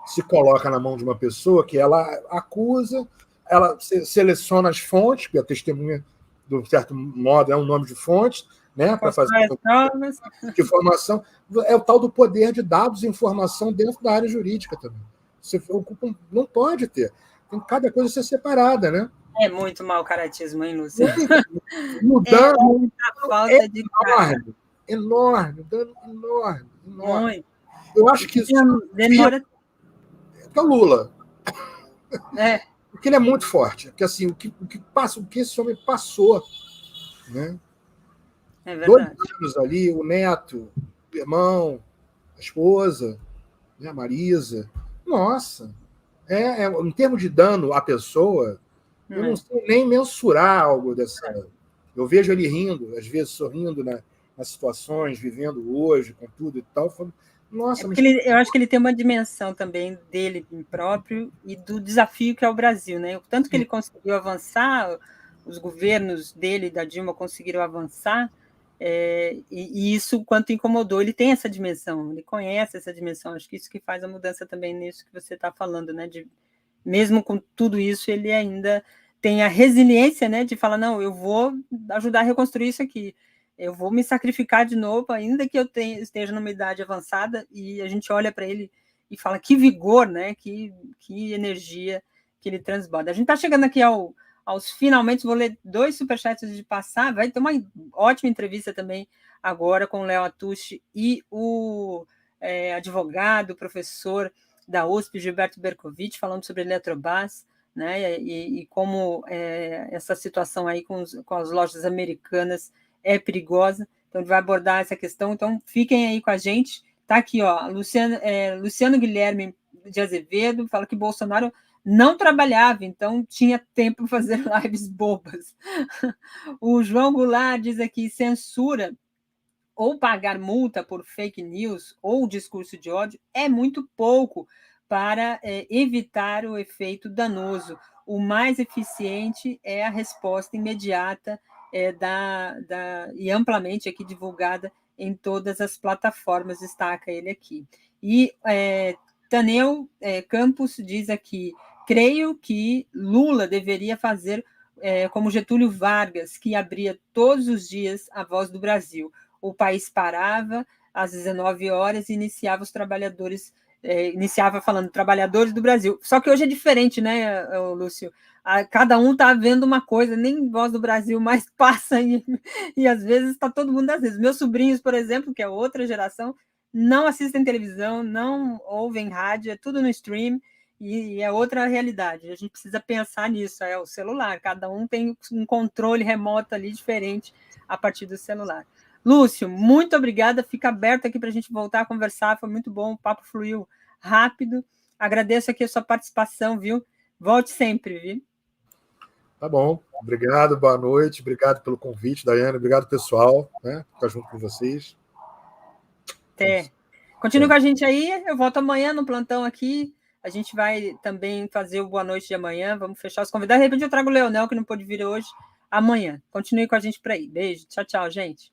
se coloca na mão de uma pessoa que ela acusa, ela seleciona as fontes, porque a testemunha, de um certo modo, é um nome de fonte, né, para fazer de informação, é o tal do poder de dados e informação dentro da área jurídica também. Você não pode ter. Tem cada coisa ser separada, né? É muito mau caratismo, hein, Lúcia? O dano falta de enorme, enorme, dano enorme. Muito. Eu acho que isso demora. É o Lula. É. Porque ele é muito forte. Porque assim, o que esse homem passou, né? É verdade. 2 anos ali, o neto, o irmão, a esposa, né, a Marisa. Nossa, em termos de dano à pessoa, eu não sei nem mensurar algo dessa. Eu vejo ele rindo, às vezes sorrindo nas situações, vivendo hoje, com tudo e tal. Nossa, eu acho que ele tem uma dimensão também dele próprio e do desafio que é o Brasil, né? O tanto que ele conseguiu avançar, os governos dele e da Dilma conseguiram avançar, e isso quanto incomodou. Ele tem essa dimensão, ele conhece essa dimensão. Acho que isso que faz a mudança também nisso que você está falando, né? Mesmo com tudo isso, ele ainda tem a resiliência, né? De falar, não, eu vou ajudar a reconstruir isso aqui. Eu vou me sacrificar de novo, ainda que eu esteja numa idade avançada, e a gente olha para ele e fala que vigor, né? Que energia que ele transborda. A gente está chegando aqui aos finalmente, vou ler 2 superchats de passar, vai ter uma ótima entrevista também agora com o Léo Atushi e o advogado, professor da USP, Gilberto Bercovitch, falando sobre Eletrobras, né? E como essa situação aí com as lojas americanas é perigosa. Então, ele vai abordar essa questão. Então, fiquem aí com a gente. Está aqui, ó, Luciano Guilherme de Azevedo fala que Bolsonaro não trabalhava, então tinha tempo para fazer lives bobas. O João Goulart diz aqui, censura ou pagar multa por fake news ou discurso de ódio é muito pouco para evitar o efeito danoso. O mais eficiente é a resposta imediata e amplamente aqui divulgada em todas as plataformas, destaca ele aqui. E Taneu Campos diz aqui, creio que Lula deveria fazer como Getúlio Vargas, que abria todos os dias a Voz do Brasil. O país parava às 19 horas e iniciava os trabalhadores, iniciava falando trabalhadores do Brasil. Só que hoje é diferente, né, Lúcio? Cada um está vendo uma coisa, nem Voz do Brasil mais passa, e às vezes está todo mundo às vezes. Meus sobrinhos, por exemplo, que é outra geração, não assistem televisão, não ouvem rádio, é tudo no stream, e é outra realidade. A gente precisa pensar nisso, é o celular, cada um tem um controle remoto ali diferente a partir do celular. Lúcio, muito obrigada, fica aberto aqui para a gente voltar a conversar, foi muito bom, o papo fluiu rápido, agradeço aqui a sua participação, viu? Volte sempre, viu? Tá bom, obrigado, boa noite, obrigado pelo convite, Daiane, obrigado, pessoal, né, ficar junto com vocês. Até. Continue com a gente aí, eu volto amanhã no plantão aqui, a gente vai também fazer o Boa Noite de amanhã, vamos fechar os convidados, de repente eu trago o Leonel, que não pôde vir hoje, amanhã. Continue com a gente por aí. Beijo, tchau, tchau, gente.